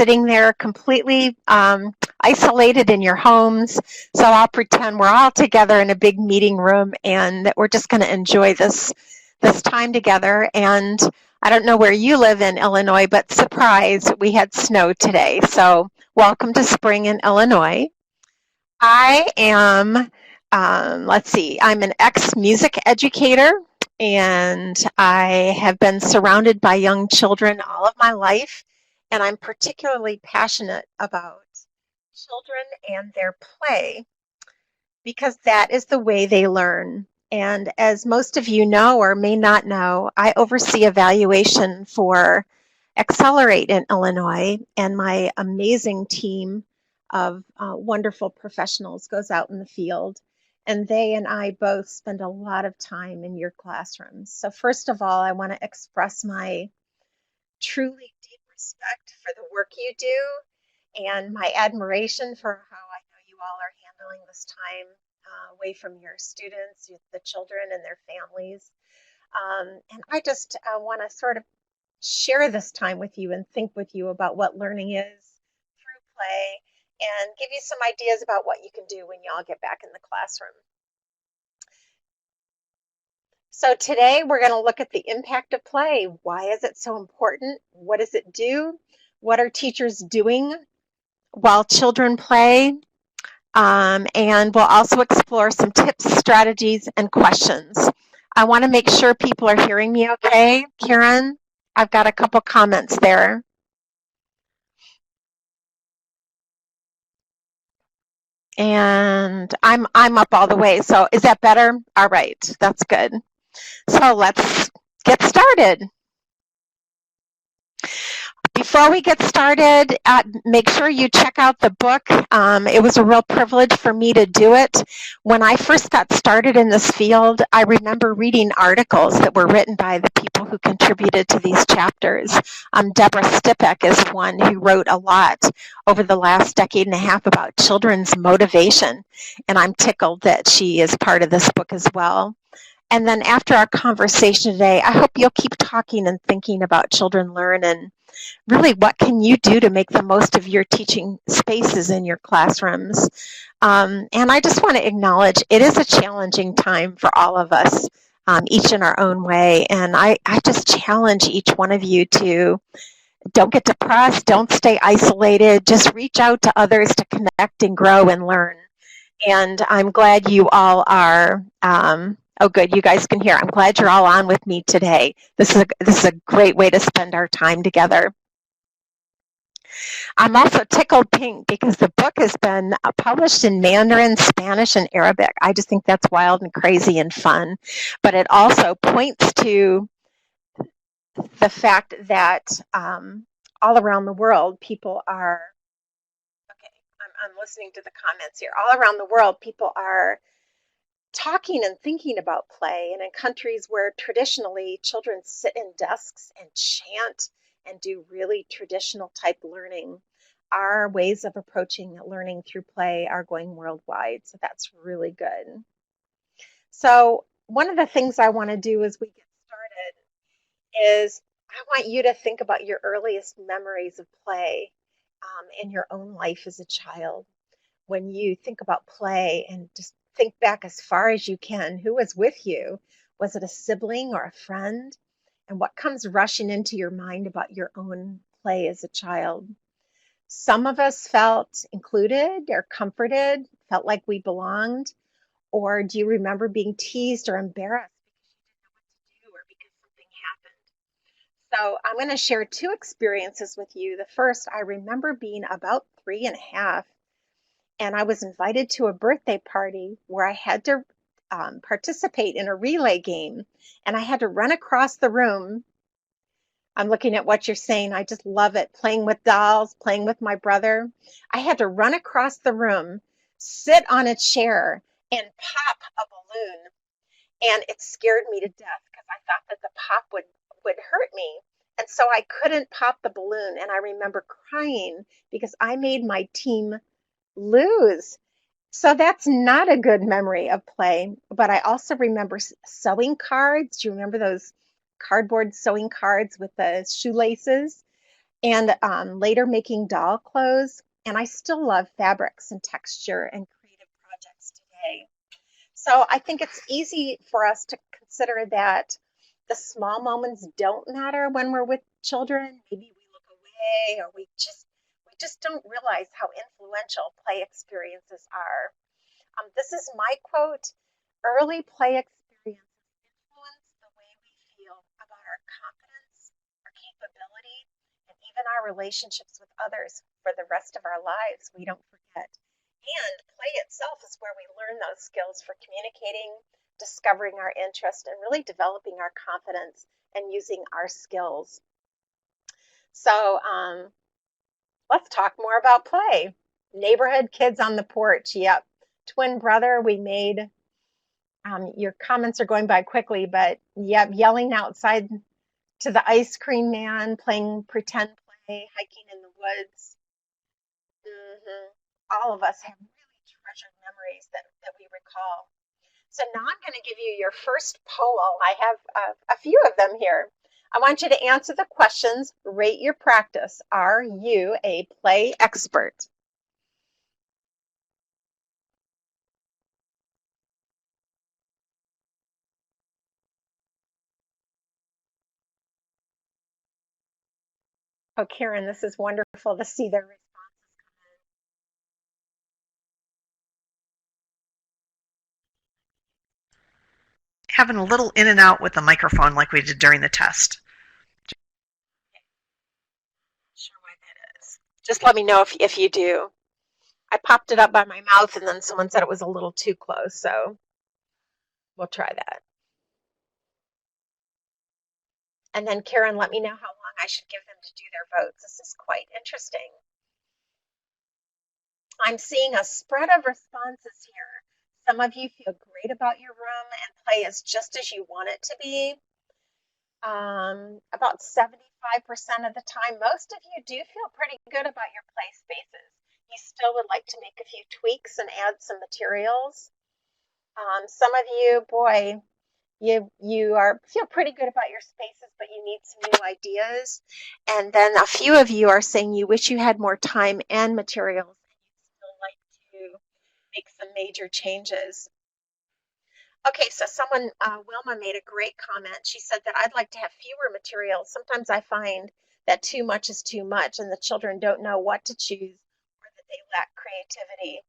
sitting there completely isolated in your homes. So I'll pretend we're all together in a big meeting room and that we're just going to enjoy this time together. And I don't know where you live in Illinois, but surprise, we had snow today. So welcome to spring in Illinois. I am, I'm an ex-music educator, and I have been surrounded by young children all of my life, and I'm particularly passionate about children and their play because that is the way they learn. And as most of you know or may not know, I oversee evaluation for Accelerate in Illinois, and my amazing team of wonderful professionals goes out in the field, and they and I both spend a lot of time in your classrooms. So first of all, I want to express my truly deep respect for the work you do and my admiration for how I know you all are handling this time away from your students, the children and their families. And I just want to sort of share this time with you and think with you about what learning is through play and give you some ideas about what you can do when you all get back in the classroom. So today we're going to look at the impact of play. Why is it so important? What does it do? What are teachers doing while children play? And we'll also explore some tips, strategies, and questions. I want to make sure people are hearing me okay. Karen, I've got a couple comments there. And I'm up all the way, so is that better? All right, that's good. So let's get started. Before we get started, make sure you check out the book. It was a real privilege for me to do it. When I first got started in this field, I remember reading articles that were written by the people who contributed to these chapters. Deborah Stipek is one who wrote a lot over the last decade and a half about children's motivation, and I'm tickled that she is part of this book as well. And then after our conversation today, I hope you'll keep talking and thinking about Children Learn and really what can you do to make the most of your teaching spaces in your classrooms. And I just want to acknowledge it is a challenging time for all of us, each in our own way. And I just challenge each one of you to don't get depressed, don't stay isolated, just reach out to others to connect and grow and learn. And I'm glad you all are oh, good. You guys can hear. I'm glad you're all on with me today. This is a great way to spend our time together. I'm also tickled pink because the book has been published in Mandarin, Spanish, and Arabic. I just think that's wild and crazy and fun. But it also points to the fact that all around the world, people are, okay, I'm listening to the comments here. All around the world, people are talking and thinking about play, and in countries where traditionally children sit in desks and chant and do really traditional type learning, our ways of approaching learning through play are going worldwide, so that's really good. So one of the things I want to do as we get started is I want you to think about your earliest memories of play in your own life as a child. When you think about play, and just think back as far as you can. Who was with you? Was it a sibling or a friend? And what comes rushing into your mind about your own play as a child? Some of us felt included or comforted, felt like we belonged. Or do you remember being teased or embarrassed because you didn't know what to do or because something happened? So I'm going to share two experiences with you. The first, I remember being about 3.5, and I was invited to a birthday party where I had to participate in a relay game, and I had to run across the room. I'm looking at what you're saying. I just love it. Playing with dolls, playing with my brother. I had to run across the room, sit on a chair, and pop a balloon. And it scared me to death because I thought that the pop would hurt me. And so I couldn't pop the balloon. And I remember crying because I made my team lose. So that's not a good memory of play. But I also remember sewing cards. Do you remember those cardboard sewing cards with the shoelaces? and later making doll clothes. And I still love fabrics and texture and creative projects today. So I think it's easy for us to consider that the small moments don't matter when we're with children. Maybe we look away, or we just don't realize how influential play experiences are. This is my quote: early play experiences influence the way we feel about our competence, our capability, and even our relationships with others for the rest of our lives. We don't forget. And play itself is where we learn those skills for communicating, discovering our interest, and really developing our confidence and using our skills. So let's talk more about play. Neighborhood kids on the porch. Yep. Twin brother, we made. Your comments are going by quickly, but yep, yelling outside to the ice cream man, playing pretend play, hiking in the woods. All of us have really treasured memories that we recall. So now I'm going to give you your first poll. I have a few of them here. I want you to answer the questions. Rate your practice. Are you a play expert? Oh, Karen, this is wonderful to see their responses come in. Having a little in and out with the microphone like we did during the test. Not sure why that is. Just let me know if you do. I popped it up by my mouth, and then someone said it was a little too close, so we'll try that. And then Karen, let me know how long I should give them to do their votes. This is quite interesting. I'm seeing a spread of responses here. Some of you feel great about your room and play is just as you want it to be. About 75% of the time, most of you do feel pretty good about your play spaces. You still would like to make a few tweaks and add some materials. Some of you, boy, you feel pretty good about your spaces, but you need some new ideas. And then a few of you are saying you wish you had more time and materials, and you'd still like to make some major changes. Okay, so someone, Wilma, made a great comment. She said that I'd like to have fewer materials. Sometimes I find that too much is too much, and the children don't know what to choose, or that they lack creativity.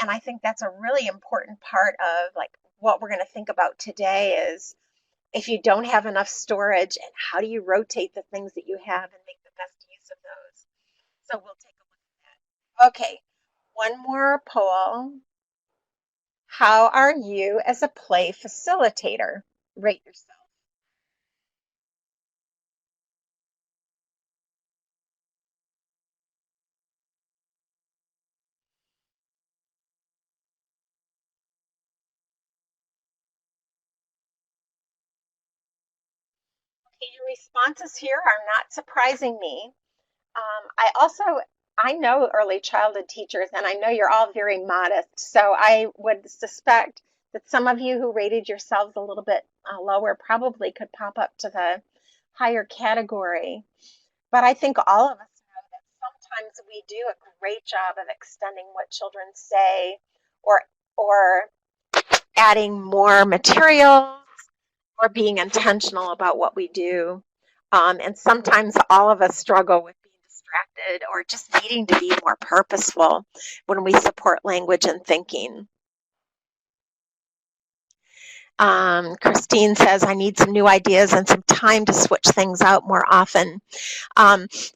And I think that's a really important part of like what we're going to think about today is if you don't have enough storage, and how do you rotate the things that you have and make the best use of those. So we'll take a look at that. Okay, one more poll. How are you as a play facilitator? Rate yourself. Okay, your responses here are not surprising me. I know early childhood teachers, and I know you're all very modest, so I would suspect that some of you who rated yourselves a little bit lower probably could pop up to the higher category. But I think all of us know that sometimes we do a great job of extending what children say, or adding more materials, or being intentional about what we do. And sometimes all of us struggle with being distracted or just needing to be more purposeful when we support language and thinking. Christine says, I need some new ideas and some time to switch things out more often.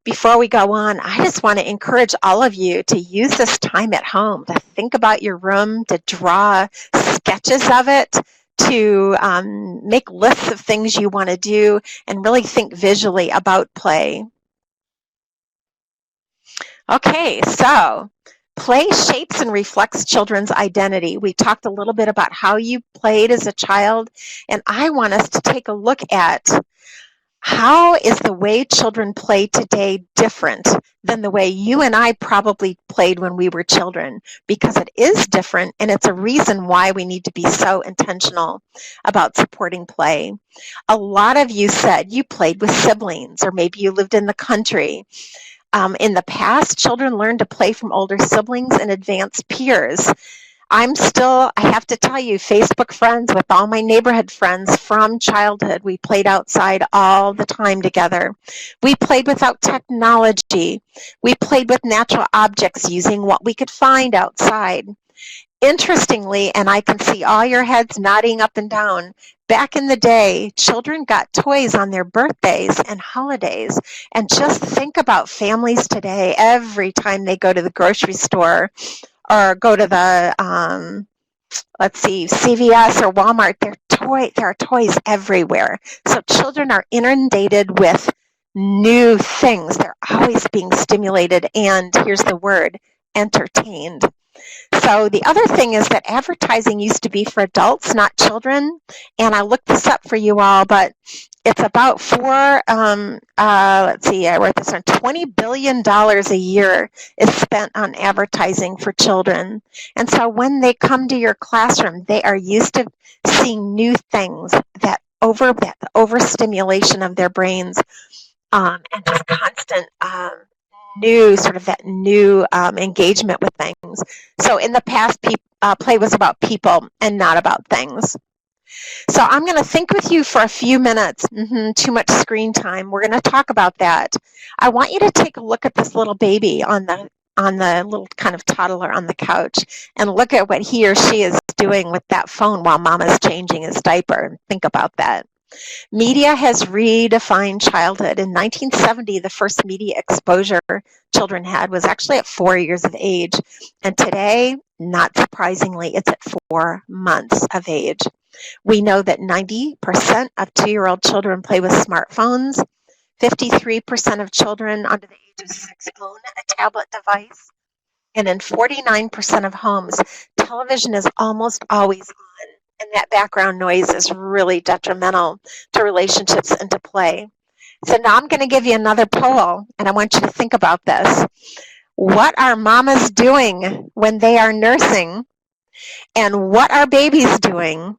Before we go on, I just want to encourage all of you to use this time at home to think about your room, to draw sketches of it, to make lists of things you want to do, and really think visually about play. Okay, so play shapes and reflects children's identity. We talked a little bit about how you played as a child, and I want us to take a look at How is the way children play today different than the way you and I probably played when we were children? Because it is different, and it's a reason why we need to be so intentional about supporting play. A lot of you said you played with siblings, or maybe you lived in the country. In the past, children learned to play from older siblings and advanced peers. I have to tell you, Facebook friends with all my neighborhood friends from childhood. We played outside all the time together. We played without technology. We played with natural objects using what we could find outside. Interestingly, and I can see all your heads nodding up and down, back in the day, children got toys on their birthdays and holidays. And just think about families today, every time they go to the grocery store or go to the, CVS or Walmart, there are toys everywhere. So children are inundated with new things. They're always being stimulated and, here's the word, entertained. So the other thing is that advertising used to be for adults, not children. And I looked this up for you all, but it's about I wrote this on, $20 billion a year is spent on advertising for children. And so when they come to your classroom, they are used to seeing new things, that overstimulation of their brains, and just constant new engagement with things. So in the past, play was about people and not about things. So I'm going to think with you for a few minutes. Too much screen time. We're going to talk about that. I want you to take a look at this little baby on the little kind of toddler on the couch, and look at what he or she is doing with that phone while mama's changing his diaper. Think about that. Media has redefined childhood. In 1970, the first media exposure children had was actually at 4 years of age. And today, not surprisingly, it's at 4 months of age. We know that 90% of 2-year-old children play with smartphones. 53% of children under the age of 6 own a tablet device. And in 49% of homes, television is almost always on. And that background noise is really detrimental to relationships and to play. So now I'm going to give you another poll, and I want you to think about this. What are mamas doing when they are nursing? And what are babies doing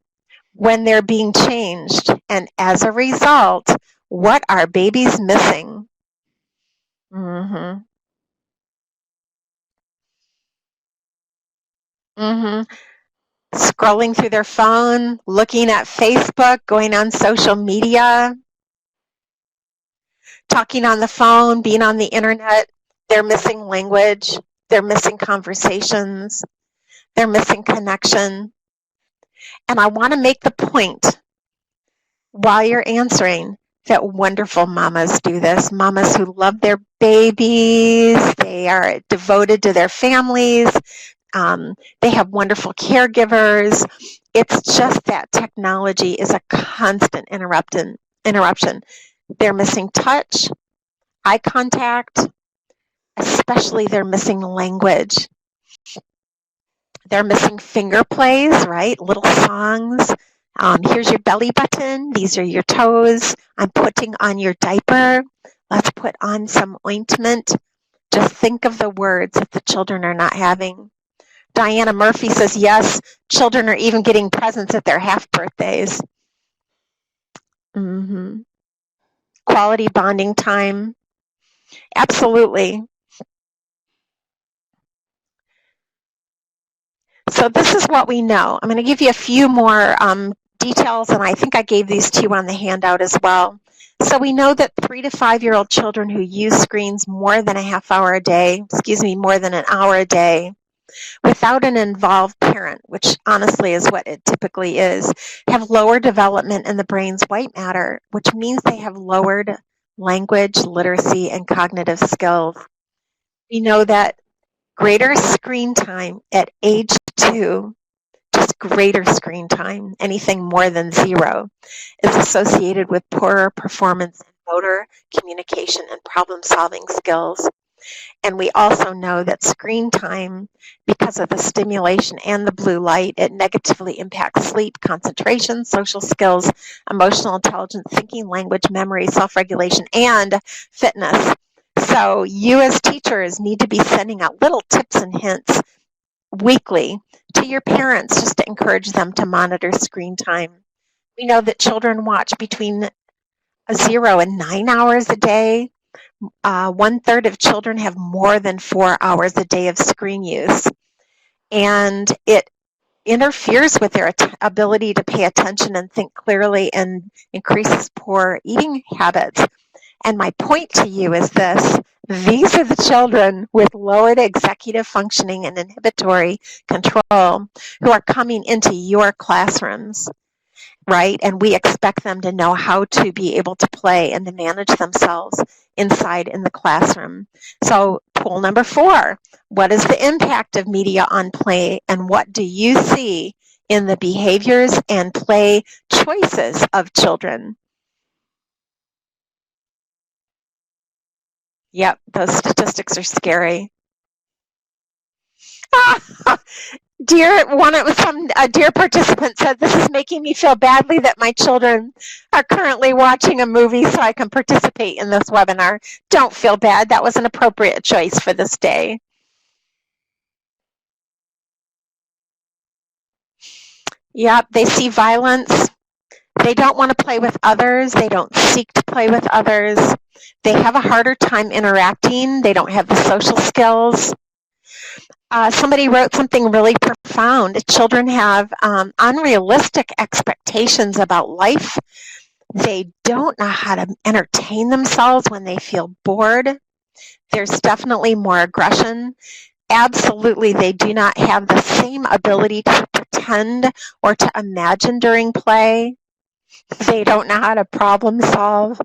when they're being changed? And as a result, what are babies missing? Scrolling through their phone, looking at Facebook, going on social media, talking on the phone, being on the internet. They're missing language. They're missing conversations. They're missing connection. And I want to make the point while you're answering that wonderful mamas do this. Mamas who love their babies. They are devoted to their families. They have wonderful caregivers. It's just that technology is a constant interruption. They're missing touch, eye contact, especially they're missing language. They're missing finger plays, right? Little songs. Here's your belly button. These are your toes. I'm putting on your diaper. Let's put on some ointment. Just think of the words that the children are not having. Diana Murphy says, yes, children are even getting presents at their half birthdays. Quality bonding time. Absolutely. So this is what we know. I'm going to give you a few more details, and I think I gave these to you on the handout as well. So we know that 3 to 5-year-old children who use screens more than more than an hour a day, without an involved parent, which honestly is what it typically is, have lower development in the brain's white matter, which means they have lowered language, literacy, and cognitive skills. We know that greater screen time at age 2, just greater screen time, anything more than 0, is associated with poorer performance in motor, communication, and problem-solving skills. And we also know that screen time, because of the stimulation and the blue light, it negatively impacts sleep, concentration, social skills, emotional intelligence, thinking, language, memory, self-regulation, and fitness. So you as teachers need to be sending out little tips and hints weekly to your parents just to encourage them to monitor screen time. We know that children watch between 0 and 9 hours a day. 1/3 of children have more than 4 hours a day of screen use, and it interferes with their ability to pay attention and think clearly and increases poor eating habits. And my point to you is this: these are the children with lowered executive functioning and inhibitory control who are coming into your classrooms, right? And we expect them to know how to be able to play and to manage themselves inside in the classroom. So poll number 4, what is the impact of media on play, and what do you see in the behaviors and play choices of children? Yep, those statistics are scary. A dear participant said, "This is making me feel badly that my children are currently watching a movie so I can participate in this webinar." Don't feel bad. That was an appropriate choice for this day. Yep, they see violence. They don't want to play with others. They don't seek to play with others. They have a harder time interacting. They don't have the social skills. Somebody wrote something really profound. Children have unrealistic expectations about life. They don't know how to entertain themselves when they feel bored. There's definitely more aggression. Absolutely, they do not have the same ability to pretend or to imagine during play. They don't know how to problem solve.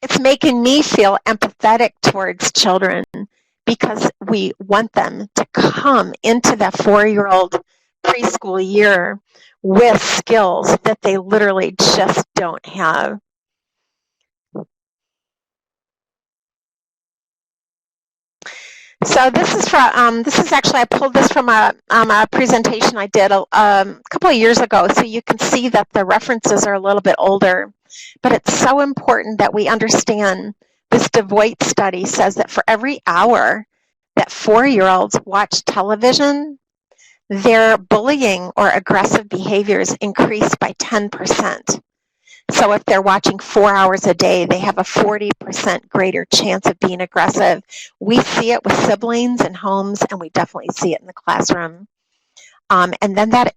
It's making me feel empathetic towards children because we want them to come into that 4-year-old preschool year with skills that they literally just don't have. So this is actually, I pulled this from a presentation I did a couple of years ago, so you can see that the references are a little bit older. But it's so important that we understand this DeVoit study says that for every hour that 4-year-olds watch television, their bullying or aggressive behaviors increase by 10%. So if they're watching 4 hours a day, they have a 40% greater chance of being aggressive. We see it with siblings in homes, and we definitely see it in the classroom. And then that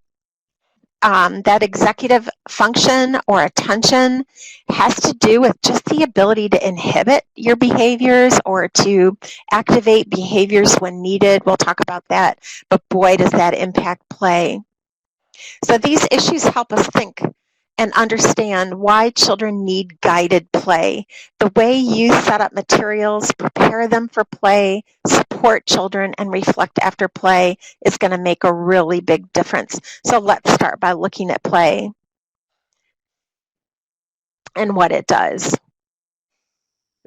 executive function or attention has to do with just the ability to inhibit your behaviors or to activate behaviors when needed. We'll talk about that, but boy, does that impact play. So these issues help us think and understand why children need guided play. The way you set up materials, prepare them for play, support children, and reflect after play is going to make a really big difference. So let's start by looking at play and what it does.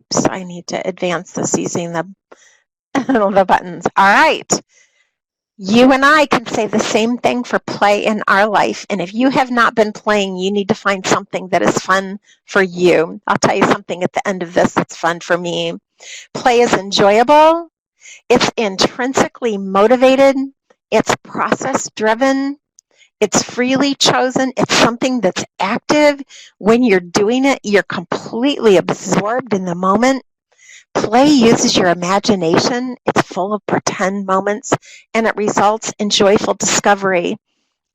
Oops, I need to advance this using the buttons. All right. You and I can say the same thing for play in our life. And if you have not been playing, you need to find something that is fun for you. I'll tell you something at the end of this that's fun for me. Play is enjoyable. It's intrinsically motivated. It's process-driven. It's freely chosen. It's something that's active. When you're doing it, you're completely absorbed in the moment. Play uses your imagination. It's full of pretend moments, and it results in joyful discovery.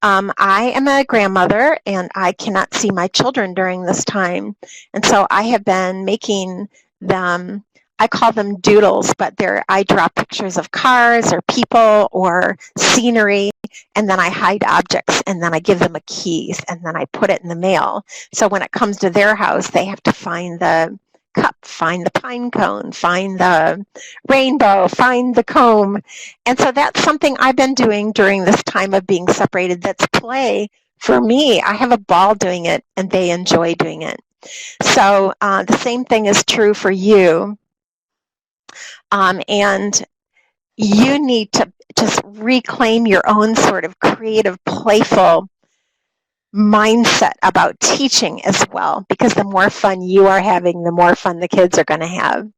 I am a grandmother, and I cannot see my children during this time. And so I have been making them, I call them doodles, but I draw pictures of cars or people or scenery, and then I hide objects, and then I give them a key, and then I put it in the mail. So when it comes to their house, they have to find the cup, find the pine cone, find the rainbow, find the comb. And so that's something I've been doing during this time of being separated. That's play for me. I have a ball doing it, and they enjoy doing it. So the same thing is true for you. And you need to just reclaim your own sort of creative, playful mindset about teaching as well, because the more fun you are having, the more fun the kids are going to have.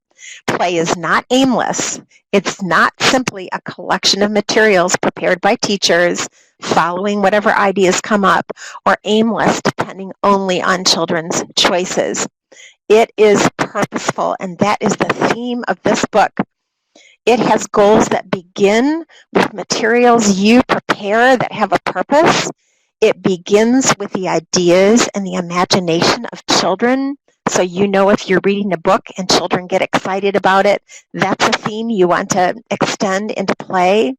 Play is not aimless. It's not simply a collection of materials prepared by teachers, following whatever ideas come up, or aimless, depending only on children's choices. It is purposeful, and that is the theme of this book. It has goals that begin with materials you prepare that have a purpose. It begins with the ideas and the imagination of children. So you know if you're reading a book and children get excited about it, that's a theme you want to extend into play.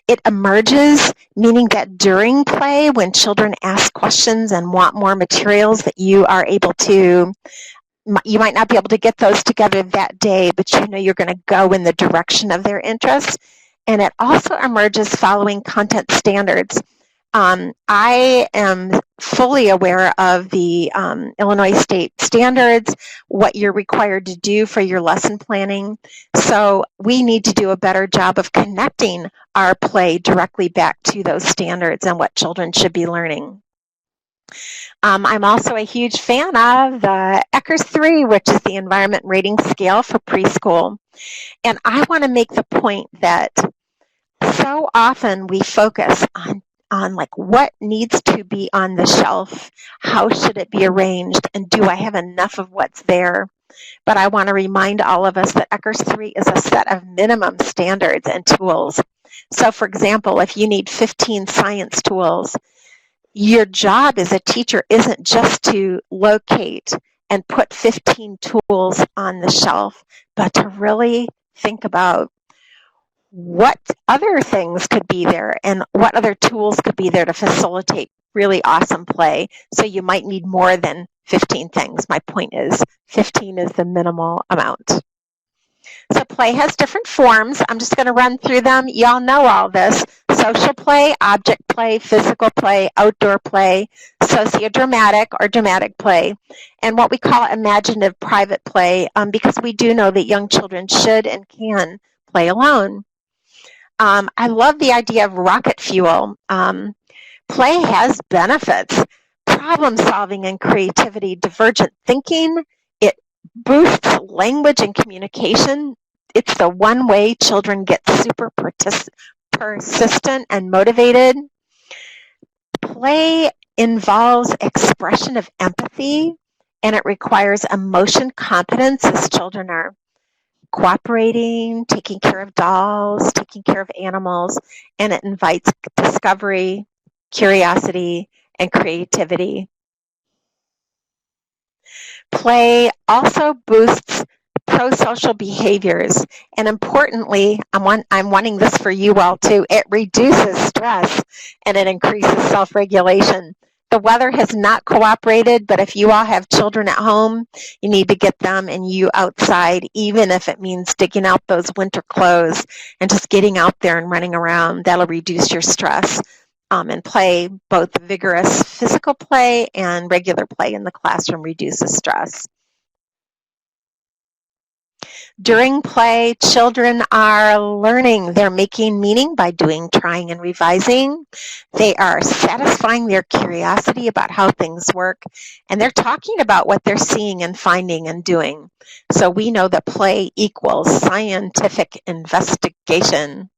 It emerges, meaning that during play, when children ask questions and want more materials, that you are able to, you might not be able to get those together that day, but you know you're going to go in the direction of their interests. And it also emerges following content standards. I am fully aware of the Illinois state standards, what you're required to do for your lesson planning. So we need to do a better job of connecting our play directly back to those standards and what children should be learning. I'm also a huge fan of the Eckers 3, which is the environment rating scale for preschool. And I want to make the point that so often we focus on like what needs to be on the shelf, how should it be arranged, and do I have enough of what's there? But I want to remind all of us that Eckers 3 is a set of minimum standards and tools. So for example, if you need 15 science tools, your job as a teacher isn't just to locate and put 15 tools on the shelf, but to really think about what other things could be there and what other tools could be there to facilitate really awesome play. So you might need more than 15 things. My point is 15 is the minimal amount. So play has different forms. I'm just going to run through them. Y'all know all this. Social play, object play, physical play, outdoor play, sociodramatic or dramatic play, and what we call imaginative private play, because we do know that young children should and can play alone. I love the idea of rocket fuel. Play has benefits. Problem solving and creativity, divergent thinking. It boosts language and communication. It's the one way children get super persistent and motivated. Play involves expression of empathy, and it requires emotion competence as children are cooperating, taking care of dolls, taking care of animals, and it invites discovery, curiosity, and creativity. Play also boosts pro-social behaviors, and importantly, I'm wanting this for you all too, it reduces stress and it increases self-regulation. The weather has not cooperated, but if you all have children at home, you need to get them and you outside, even if it means digging out those winter clothes and just getting out there and running around. That'll reduce your stress. And play, both vigorous physical play and regular play in the classroom, reduces stress. During play, children are learning. They're making meaning by doing, trying, and revising. They are satisfying their curiosity about how things work, and they're talking about what they're seeing and finding and doing. So we know that play equals scientific investigation.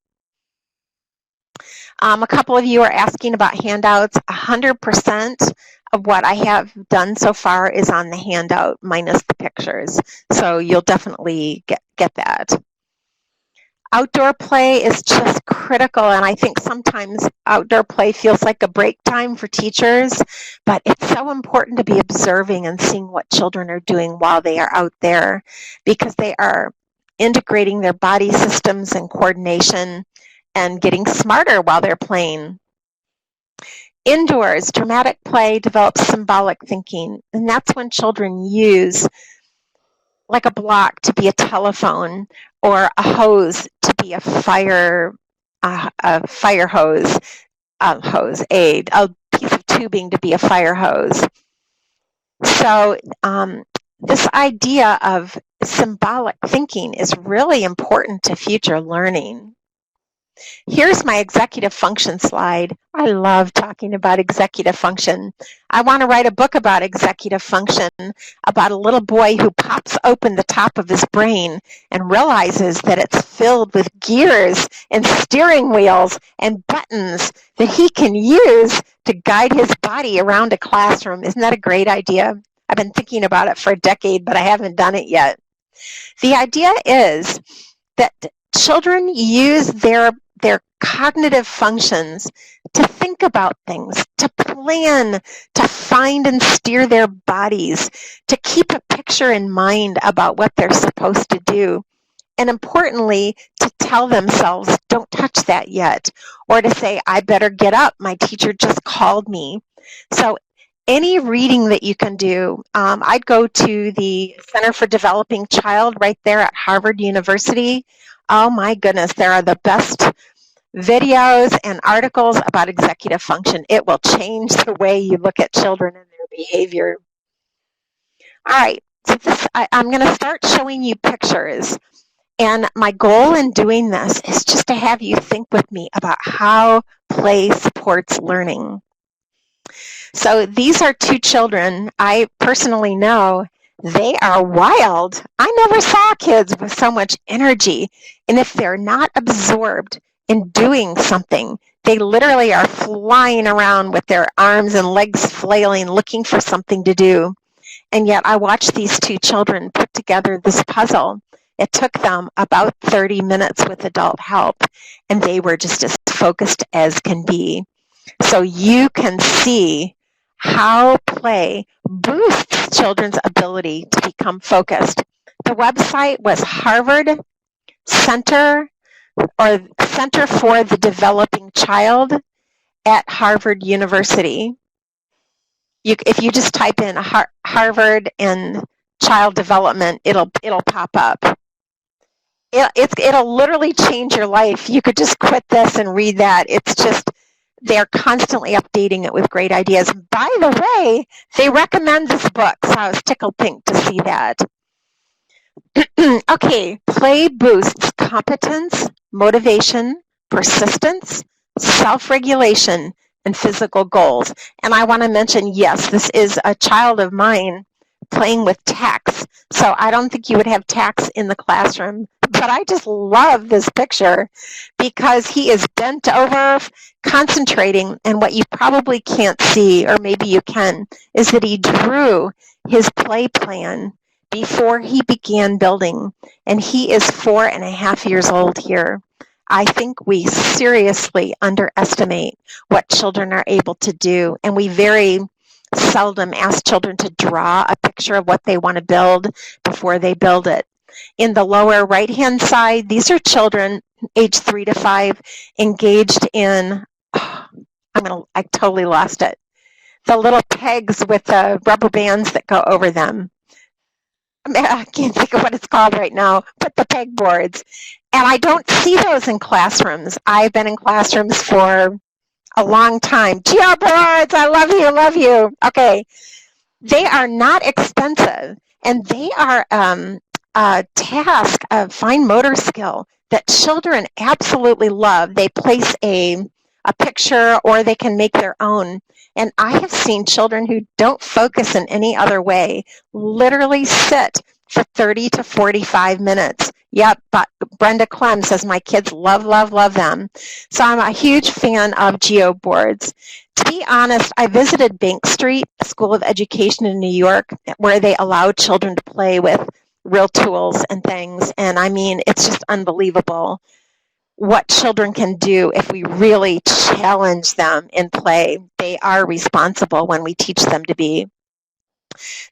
A couple of you are asking about handouts. 100% of what I have done so far is on the handout minus the pictures. So you'll definitely get that. Outdoor play is just critical, and I think sometimes outdoor play feels like a break time for teachers, but it's so important to be observing and seeing what children are doing while they are out there, because they are integrating their body systems and coordination and getting smarter while they're playing. Indoors, dramatic play develops symbolic thinking, and that's when children use like a block to be a telephone or a hose to be a fire hose, a piece of tubing to be a fire hose. So this idea of symbolic thinking is really important to future learning. Here's my executive function slide. I love talking about executive function. I want to write a book about executive function, about a little boy who pops open the top of his brain and realizes that it's filled with gears and steering wheels and buttons that he can use to guide his body around a classroom. Isn't that a great idea? I've been thinking about it for a decade, but I haven't done it yet. The idea is that children use their cognitive functions to think about things, to plan, to find and steer their bodies, to keep a picture in mind about what they're supposed to do, and importantly, to tell themselves, don't touch that yet, or to say, I better get up, my teacher just called me. So any reading that you can do, I'd go to the Center for Developing Child right there at Harvard University. Oh my goodness, there are the best videos and articles about executive function. It will change the way you look at children and their behavior. All right, so I'm going to start showing you pictures. And my goal in doing this is just to have you think with me about how play supports learning. So these are two children I personally know. They are wild. I never saw kids with so much energy. And if they're not absorbed in doing something, they literally are flying around with their arms and legs flailing, looking for something to do. And yet I watched these two children put together this puzzle. It took them about 30 minutes with adult help, and they were just as focused as can be. So you can see how play boosts children's ability to become focused. The website was Harvard Center for the Developing Child at Harvard University. If you just type in Harvard and child development, it'll pop up. It'll literally change your life. You could just quit this and read that. It's just, they're constantly updating it with great ideas. By the way, they recommend this book, so I was tickled pink to see that. Okay, play boosts competence, motivation, persistence, self-regulation, and physical goals. And I want to mention, yes, this is a child of mine playing with tacks. So I don't think you would have tacks in the classroom. But I just love this picture because he is bent over, concentrating, and what you probably can't see, or maybe you can, is that he drew his play plan before he began building, and he is 4.5 years old here. I think we seriously underestimate what children are able to do, and we very seldom ask children to draw a picture of what they want to build before they build it. In the lower right-hand side, these are children age 3 to 5 engaged in, I totally lost it, the little pegs with the rubber bands that go over them. I can't think of what it's called right now, but the pegboards. And I don't see those in classrooms. I've been in classrooms for a long time. Geo boards, I love you. Okay, they are not expensive, and they are a task of fine motor skill that children absolutely love. They place a picture, or they can make their own. And I have seen children who don't focus in any other way literally sit for 30 to 45 minutes. Yep, but Brenda Clem says my kids love them. So I'm a huge fan of geo boards. To be honest, I visited Bank Street School of Education in New York, where they allow children to play with real tools and things. And I mean, it's just unbelievable what children can do if we really challenge them in play. They are responsible when we teach them to be.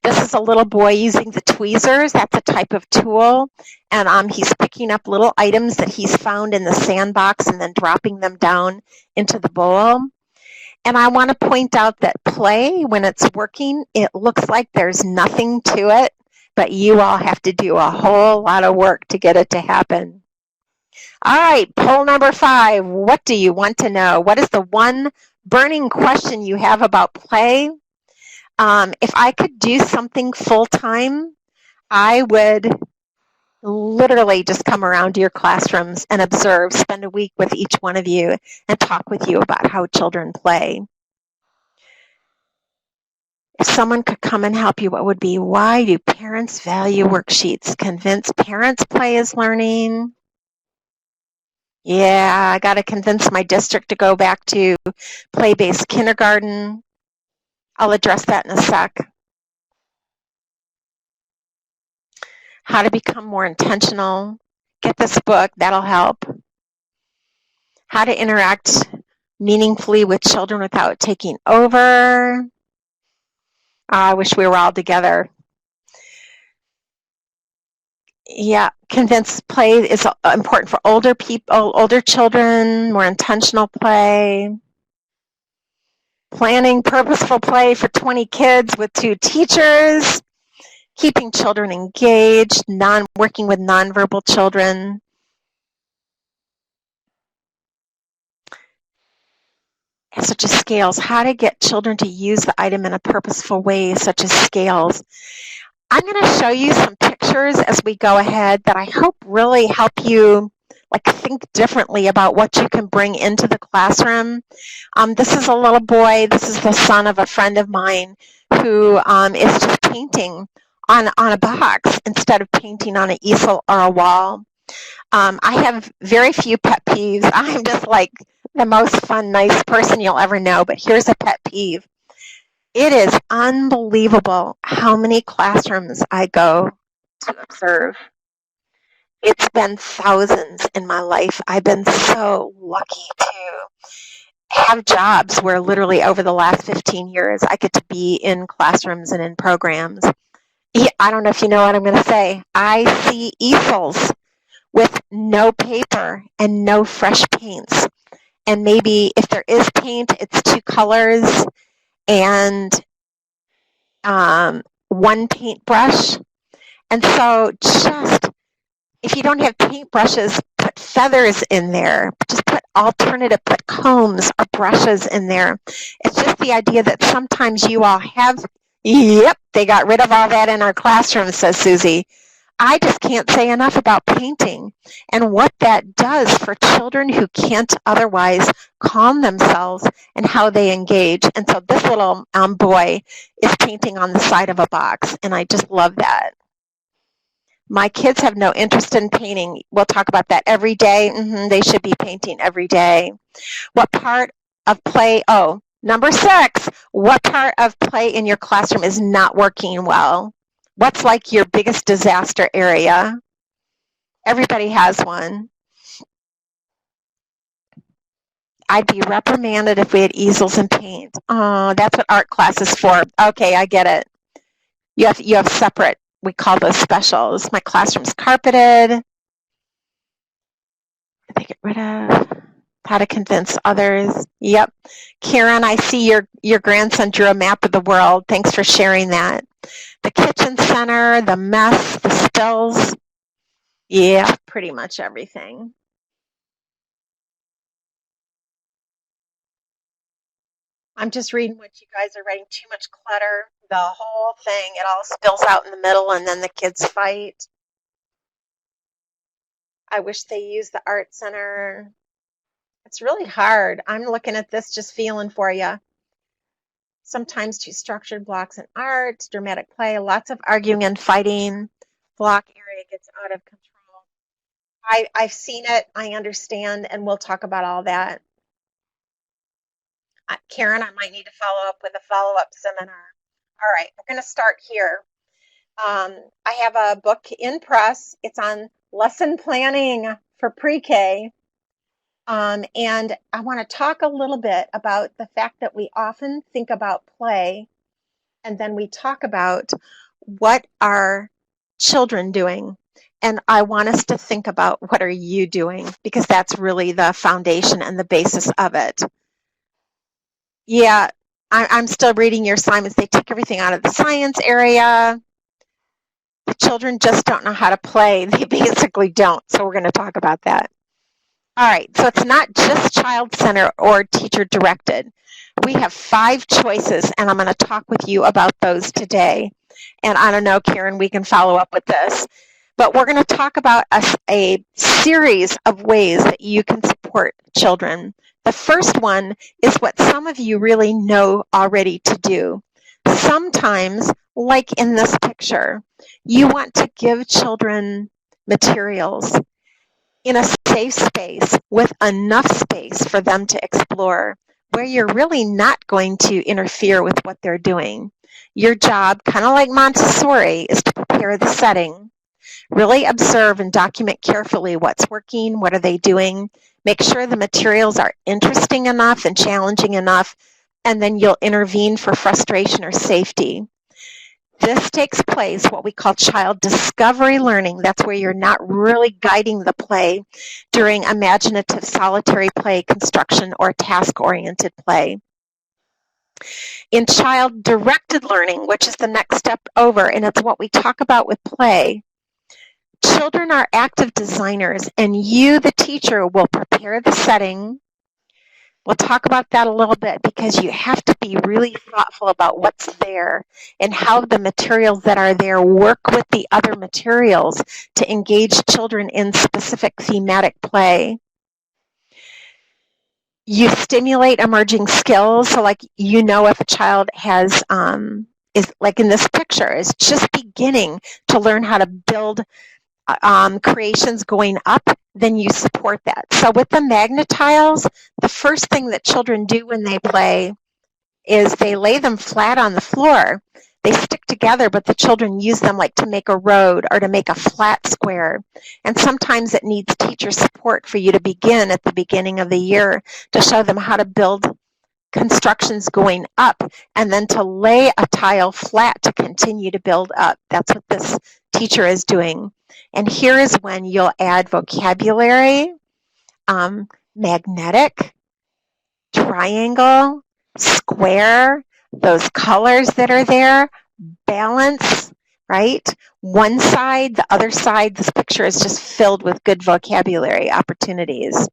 This is a little boy using the tweezers. That's a type of tool. And he's picking up little items that he's found in the sandbox and then dropping them down into the bowl. And I want to point out that play, when it's working, it looks like there's nothing to it, but you all have to do a whole lot of work to get it to happen. All right, poll number 5. What do you want to know? What is the one burning question you have about play? If I could do something full-time, I would literally just come around to your classrooms and observe, spend a week with each one of you and talk with you about how children play. If someone could come and help you, what would be, why do parents value worksheets? Convince parents play is learning. Yeah, I got to convince my district to go back to play-based kindergarten. I'll address that in a sec. How to become more intentional. Get this book, that'll help. How to interact meaningfully with children without taking over. I wish we were all together. Yeah, convince play is important for older people, older children, more intentional play. Planning purposeful play for 20 kids with 2 teachers. Keeping children engaged, working with nonverbal children. Such as scales. How to get children to use the item in a purposeful way, such as scales. I'm going to show you some pictures as we go ahead that I hope really help you think differently about what you can bring into the classroom. This is a little boy. This is the son of a friend of mine who is just painting on a box instead of painting on an easel or a wall. I have very few pet peeves. I'm just the most fun, nice person you'll ever know, but here's a pet peeve. It is unbelievable how many classrooms I go to observe. It's been thousands in my life. I've been so lucky to have jobs where literally over the last 15 years I get to be in classrooms and in programs. I don't know if you know what I'm going to say. I see easels with no paper and no fresh paints. And maybe if there is paint, it's 2 colors and one paintbrush. And so just, if you don't have paintbrushes, put feathers in there. Just put combs or brushes in there. It's just the idea that sometimes you all have, yep, they got rid of all that in our classroom, says Susie. I just can't say enough about painting and what that does for children who can't otherwise calm themselves and how they engage. And so this little boy is painting on the side of a box, and I just love that. My kids have no interest in painting. We'll talk about that every day. They should be painting every day. What part of play, number 6, what part of play in your classroom is not working well? What's your biggest disaster area? Everybody has one. I'd be reprimanded if we had easels and paint. Oh, that's what art class is for. Okay, I get it. You have separate, we call those specials. My classroom's carpeted. They get rid of. How to convince others. Yep. Karen, I see your grandson drew a map of the world. Thanks for sharing that. The kitchen center, the mess, the spills. Yeah, pretty much everything. I'm just reading what you guys are writing. Too much clutter. The whole thing. It all spills out in the middle and then the kids fight. I wish they used the art center. It's really hard. I'm looking at this just feeling for you. Sometimes too structured blocks in art, dramatic play, lots of arguing and fighting. Block area gets out of control. I've seen it, I understand, and we'll talk about all that. Karen, I might need to follow up with a follow-up seminar. All right, we're going to start here. I have a book in press. It's on lesson planning for pre-K. And I want to talk a little bit about the fact that we often think about play and then we talk about what are children doing. And I want us to think about what are you doing, because that's really the foundation and the basis of it. Yeah, I'm still reading your assignments. They take everything out of the science area. The children just don't know how to play. They basically don't. So we're going to talk about that. All right, so it's not just child-centered or teacher-directed. We have 5 choices, and I'm going to talk with you about those today. And I don't know, Karen, we can follow up with this. But we're going to talk about a series of ways that you can support children. The first one is what some of you really know already to do. Sometimes, like in this picture, you want to give children materials in a safe space with enough space for them to explore, where you're really not going to interfere with what they're doing. Your job, kind of like Montessori, is to prepare the setting. Really observe and document carefully what's working, what are they doing. Make sure the materials are interesting enough and challenging enough, and then you'll intervene for frustration or safety. This takes place, what we call child discovery learning. That's where you're not really guiding the play during imaginative solitary play, construction, or task-oriented play. In child-directed learning, which is the next step over, and it's what we talk about with play, children are active designers, and you, the teacher, will prepare the setting. We'll talk about that a little bit because you have to be really thoughtful about what's there and how the materials that are there work with the other materials to engage children in specific thematic play. You stimulate emerging skills. So like, you know, if a child has, is like in this picture, is just beginning to learn how to build creations going up, then you support that. So with the magnetiles, the first thing that children do when they play is they lay them flat on the floor. They stick together, but the children use them like to make a road or to make a flat square. And sometimes it needs teacher support for you to begin at the beginning of the year to show them how to build constructions going up and then to lay a tile flat to continue to build up. That's what this teacher is doing. And here is when you'll add vocabulary, magnetic, triangle, square, those colors that are there, balance, right? One side, the other side, this picture is just filled with good vocabulary opportunities.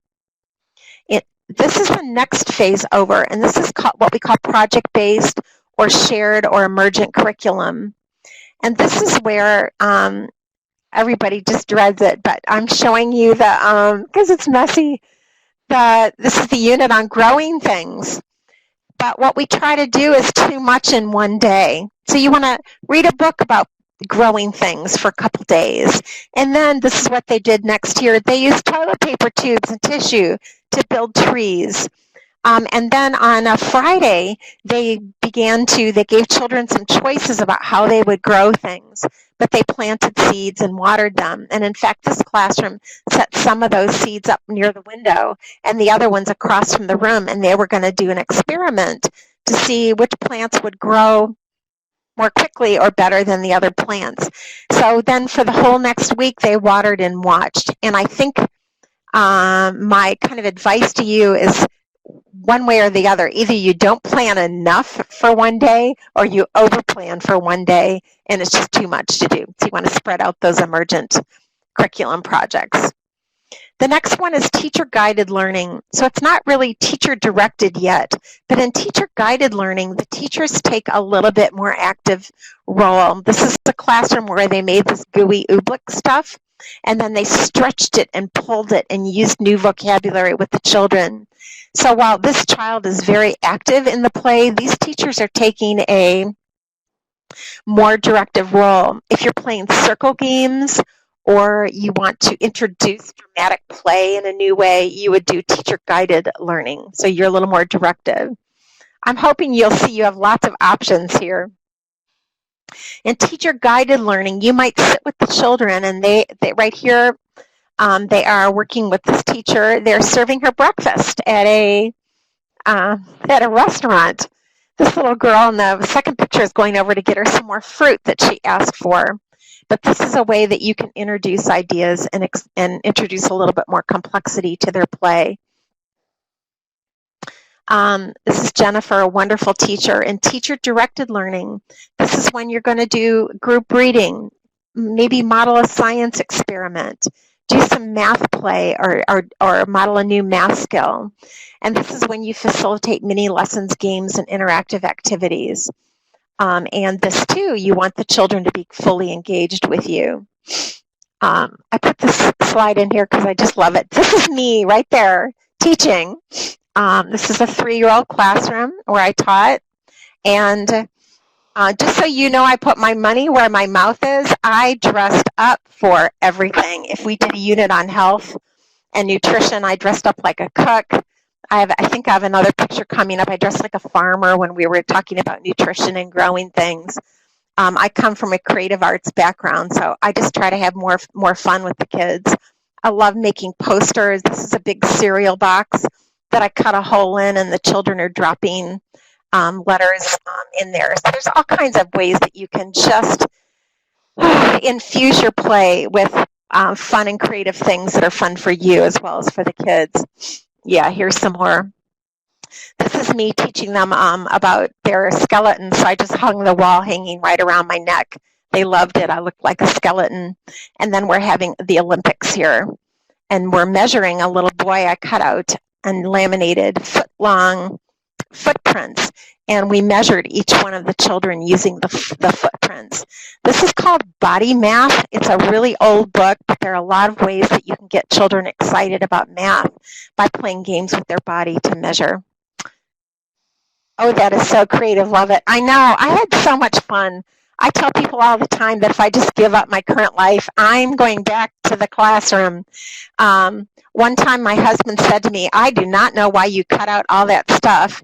This is the next phase over, and this is what we call project-based or shared or emergent curriculum. And this is where everybody just dreads it, but I'm showing you the, because it's messy, this is the unit on growing things. But what we try to do is too much in one day. So you want to read a book about growing things for a couple days. And then this is what they did next year. They used toilet paper tubes and tissue to build trees. And then on a Friday, they gave children some choices about how they would grow things, but they planted seeds and watered them. And in fact, this classroom set some of those seeds up near the window and the other ones across from the room, and they were going to do an experiment to see which plants would grow more quickly or better than the other plants. So then for the whole next week, they watered and watched. And I think my kind of advice to you is one way or the other. Either you don't plan enough for one day or you overplan for one day and it's just too much to do. So you want to spread out those emergent curriculum projects. The next one is teacher-guided learning. So it's not really teacher-directed yet, but in teacher-guided learning, the teachers take a little bit more active role. This is the classroom where they made this gooey oobleck stuff, and then they stretched it and pulled it and used new vocabulary with the children. So while this child is very active in the play, these teachers are taking a more directive role. If you're playing circle games or you want to introduce dramatic play in a new way, you would do teacher-guided learning. So you're a little more directive. I'm hoping you'll see you have lots of options here. In teacher-guided learning, you might sit with the children and they right here, they are working with this teacher. They're serving her breakfast at a restaurant. This little girl in the second picture is going over to get her some more fruit that she asked for. But this is a way that you can introduce ideas and introduce a little bit more complexity to their play. This is Jennifer, a wonderful teacher. In teacher-directed learning, this is when you're going to do group reading, maybe model a science experiment, do some math play or model a new math skill. And this is when you facilitate mini lessons, games, and interactive activities. And this too, you want the children to be fully engaged with you. I put this slide in here because I just love it. This is me right there teaching. This is a 3-year-old classroom where I taught. And just so you know, I put my money where my mouth is. I dressed up for everything. If we did a unit on health and nutrition, I dressed up like a cook. I think I have another picture coming up. I dressed like a farmer when we were talking about nutrition and growing things. I come from a creative arts background, so I just try to have more fun with the kids. I love making posters. This is a big cereal box that I cut a hole in, and the children are dropping letters in there. So there's all kinds of ways that you can just infuse your play with fun and creative things that are fun for you as well as for the kids. Yeah, here's some more. This is me teaching them about their skeletons. So I just hung the wall hanging right around my neck. They loved it. I looked like a skeleton. And then we're having the Olympics here. And we're measuring a little boy I cut out and laminated foot-long footprints. And we measured each one of the children using the footprints. This is called Body Math. It's a really old book, but there are a lot of ways that you can get children excited about math by playing games with their body to measure. Oh, that is so creative. Love it. I know. I had so much fun. I tell people all the time that if I just give up my current life, I'm going back to the classroom. One time my husband said to me, I do not know why you cut out all that stuff.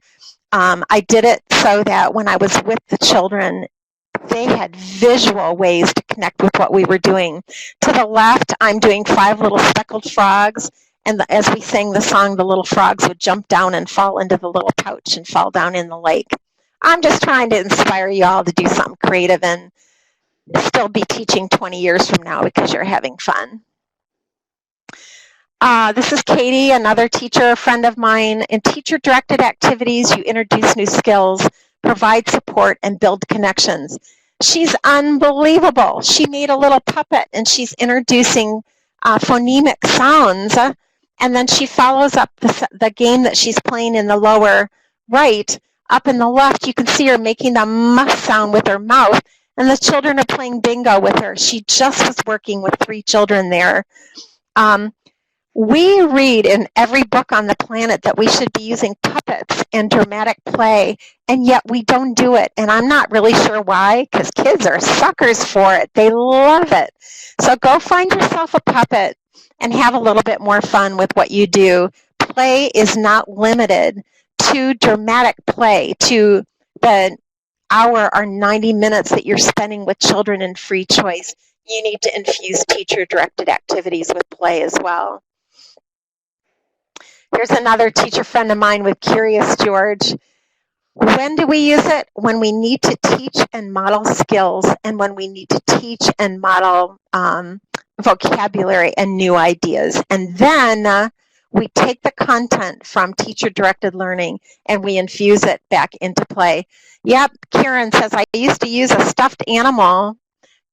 I did it so that when I was with the children, they had visual ways to connect with what we were doing. To the left, I'm doing 5 little speckled frogs. And as we sang the song, the little frogs would jump down and fall into the little pouch and fall down in the lake. I'm just trying to inspire you all to do something creative and still be teaching 20 years from now because you're having fun. This is Katie, another teacher, a friend of mine. In teacher-directed activities, you introduce new skills, provide support, and build connections. She's unbelievable. She made a little puppet, and she's introducing phonemic sounds, and then she follows up the game that she's playing in the lower right. Up in the left, you can see her making the M sound with her mouth, and the children are playing bingo with her. She just was working with 3 children there. We read in every book on the planet that we should be using puppets and dramatic play, and yet we don't do it. And I'm not really sure why, because kids are suckers for it. They love it. So go find yourself a puppet and have a little bit more fun with what you do. Play is not limited to dramatic play, to the hour or 90 minutes that you're spending with children in free choice. You need to infuse teacher-directed activities with play as well. Here's another teacher friend of mine with Curious George. When do we use it? When we need to teach and model skills, and when we need to teach and model vocabulary and new ideas. And then we take the content from teacher-directed learning and we infuse it back into play. Yep, Karen says, I used to use a stuffed animal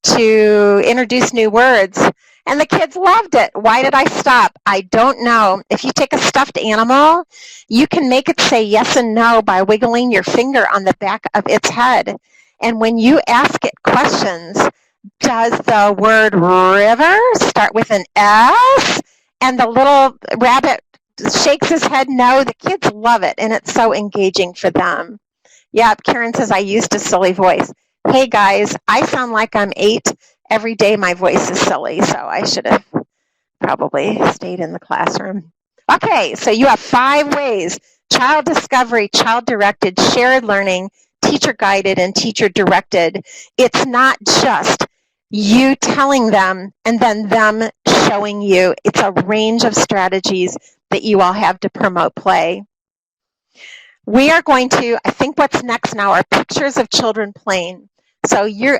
to introduce new words, and the kids loved it. Why did I stop? I don't know. If you take a stuffed animal, you can make it say yes and no by wiggling your finger on the back of its head. And when you ask it questions, does the word river start with an S? And the little rabbit shakes his head no. The kids love it, and it's so engaging for them. Yep, Karen says, I used a silly voice. Hey guys, I sound like I'm 8. Every day my voice is silly, so I should have probably stayed in the classroom. Okay, so you have 5 ways: child discovery, child-directed, shared learning, teacher-guided, and teacher-directed. It's not just you telling them and then them showing you. It's a range of strategies that you all have to promote play. We are going to, I think what's next now are pictures of children playing. So you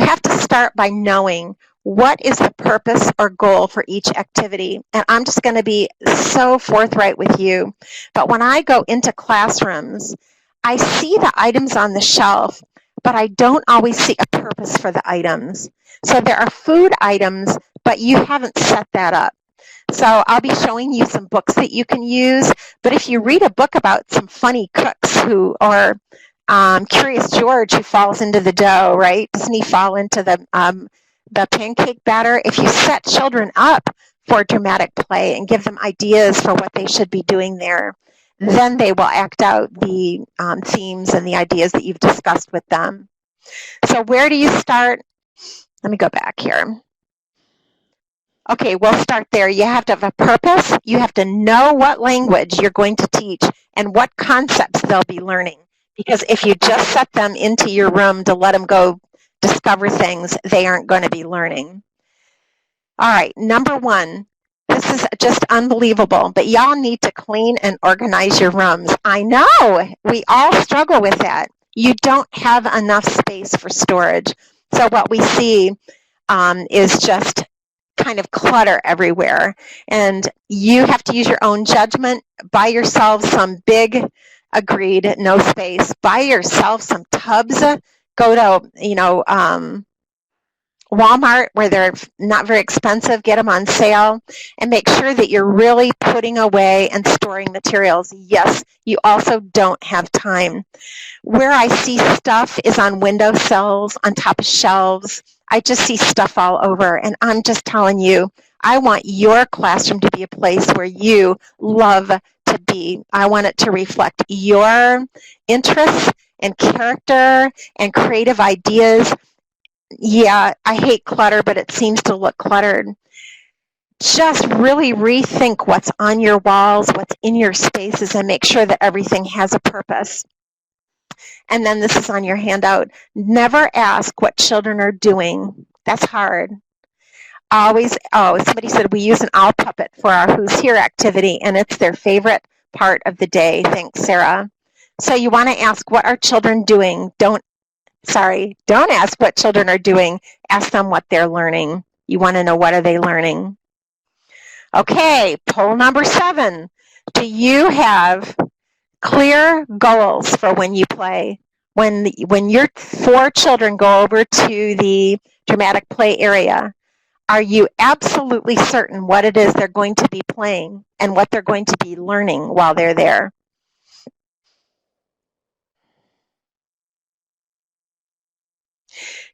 have to start by knowing what is the purpose or goal for each activity. And I'm just going to be so forthright with you. But when I go into classrooms, I see the items on the shelf, but I don't always see a purpose for the items. So there are food items, but you haven't set that up. So I'll be showing you some books that you can use. But if you read a book about some funny cooks who are Curious George, who falls into the dough, right? Doesn't he fall into the the pancake batter, if you set children up for dramatic play and give them ideas for what they should be doing there, then they will act out the themes and the ideas that you've discussed with them. So where do you start? Let me go back here. Okay, we'll start there. You have to have a purpose. You have to know what language you're going to teach and what concepts they'll be learning. Because if you just set them into your room to let them go discover things, they aren't going to be learning. All right, number one, this is just unbelievable, but y'all need to clean and organize your rooms. I know, we all struggle with that. You don't have enough space for storage. So what we see is just kind of clutter everywhere. And you have to use your own judgment. Buy yourself some big, agreed, no space. Buy yourself some tubs. Go to, Walmart, where they're not very expensive, get them on sale, and make sure that you're really putting away and storing materials. Yes, you also don't have time. Where I see stuff is on windowsills, on top of shelves. I just see stuff all over, and I'm just telling you, I want your classroom to be a place where you love to be. I want it to reflect your interests and character and creative ideas. Yeah, I hate clutter, but it seems to look cluttered. Just really rethink what's on your walls, what's in your spaces, and make sure that everything has a purpose. And then this is on your handout. Never ask what children are doing. That's hard. Always, somebody said we use an owl puppet for our Who's Here activity, and it's their favorite part of the day. Thanks, Sarah. So you want to ask, what are children doing? Don't ask what children are doing. Ask them what they're learning. You want to know, what are they learning? Okay, poll number 7. Do you have clear goals for when you play? When your 4 children go over to the dramatic play area, are you absolutely certain what it is they're going to be playing and what they're going to be learning while they're there?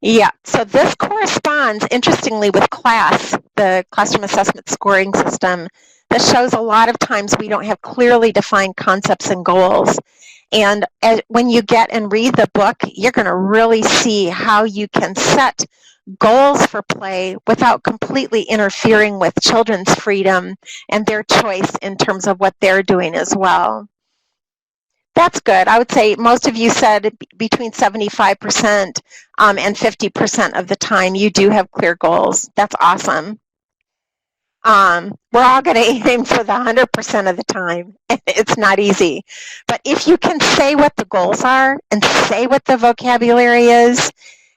Yeah, so this corresponds, interestingly, with CLASS, the classroom assessment scoring system, that shows a lot of times we don't have clearly defined concepts and goals. And when you get and read the book, you're going to really see how you can set goals for play without completely interfering with children's freedom and their choice in terms of what they're doing as well. That's good. I would say most of you said between 75% and 50% of the time you do have clear goals. That's awesome. We're all going to aim for the 100% of the time. It's not easy. But if you can say what the goals are and say what the vocabulary is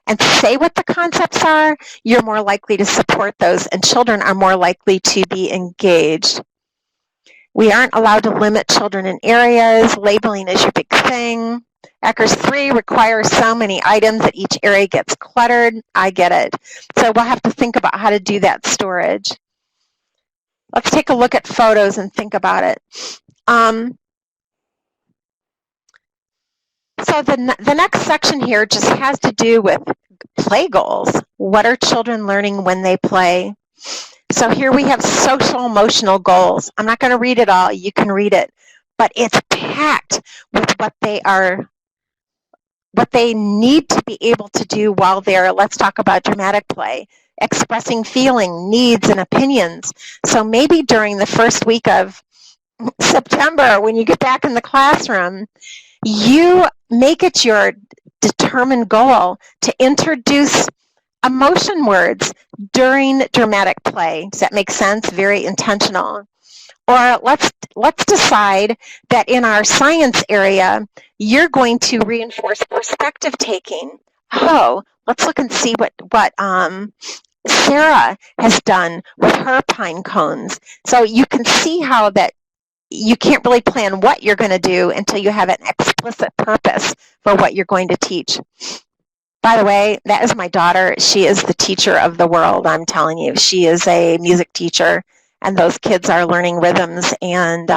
and say what the concepts are, you're more likely to support those, and children are more likely to be engaged. We aren't allowed to limit children in areas. Labeling is your big thing. Eckers 3 requires so many items that each area gets cluttered. I get it. So we'll have to think about how to do that storage. Let's take a look at photos and think about it. So the next section here just has to do with play goals. What are children learning when they play? So here we have social emotional goals. I'm not going to read it all. You can read it. But it's packed with what they need to be able to do while they're, let's talk about dramatic play, expressing feeling, needs, and opinions. So maybe during the first week of September, when you get back in the classroom, you make it your determined goal to introduce emotion words during dramatic play. Does that make sense? Very intentional. Or let's decide that in our science area, you're going to reinforce perspective taking. Oh, let's look and see what Sarah has done with her pine cones. So you can see how that you can't really plan what you're going to do until you have an explicit purpose for what you're going to teach. By the way, that is my daughter. She is the teacher of the world, I'm telling you. She is a music teacher, and those kids are learning rhythms and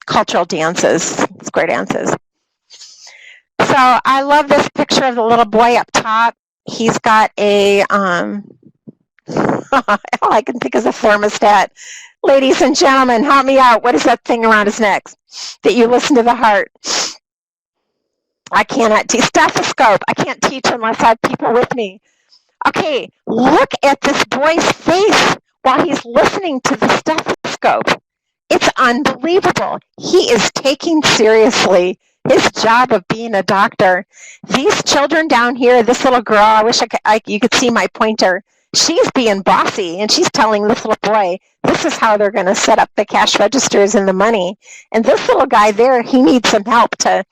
cultural dances, square dances. So I love this picture of the little boy up top. he's got a, all I can think is a thermostat. Ladies and gentlemen, help me out. What is that thing around his neck that you listen to the heart? I cannot teach. Stethoscope. I can't teach unless I have people with me. Okay, look at this boy's face while he's listening to the stethoscope. It's unbelievable. He is taking seriously his job of being a doctor. These children down here, this little girl, I wish you could see my pointer. She's being bossy, and she's telling this little boy, this is how they're going to set up the cash registers and the money. And this little guy there, he needs some help to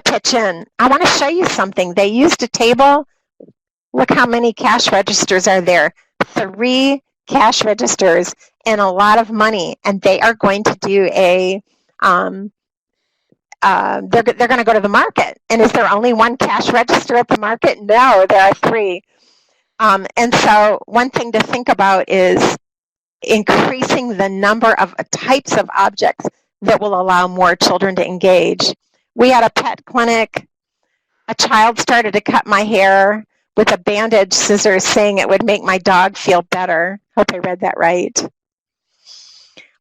pitch in. I want to show you something. They used a table. Look how many cash registers are there. 3 cash registers and a lot of money. And they are going to do a, they're going to go to the market. And is there only 1 cash register at the market? No, there are 3. And so one thing to think about is increasing the number of types of objects that will allow more children to engage. We had a pet clinic. A child started to cut my hair with a bandage scissors, saying it would make my dog feel better. Hope I read that right.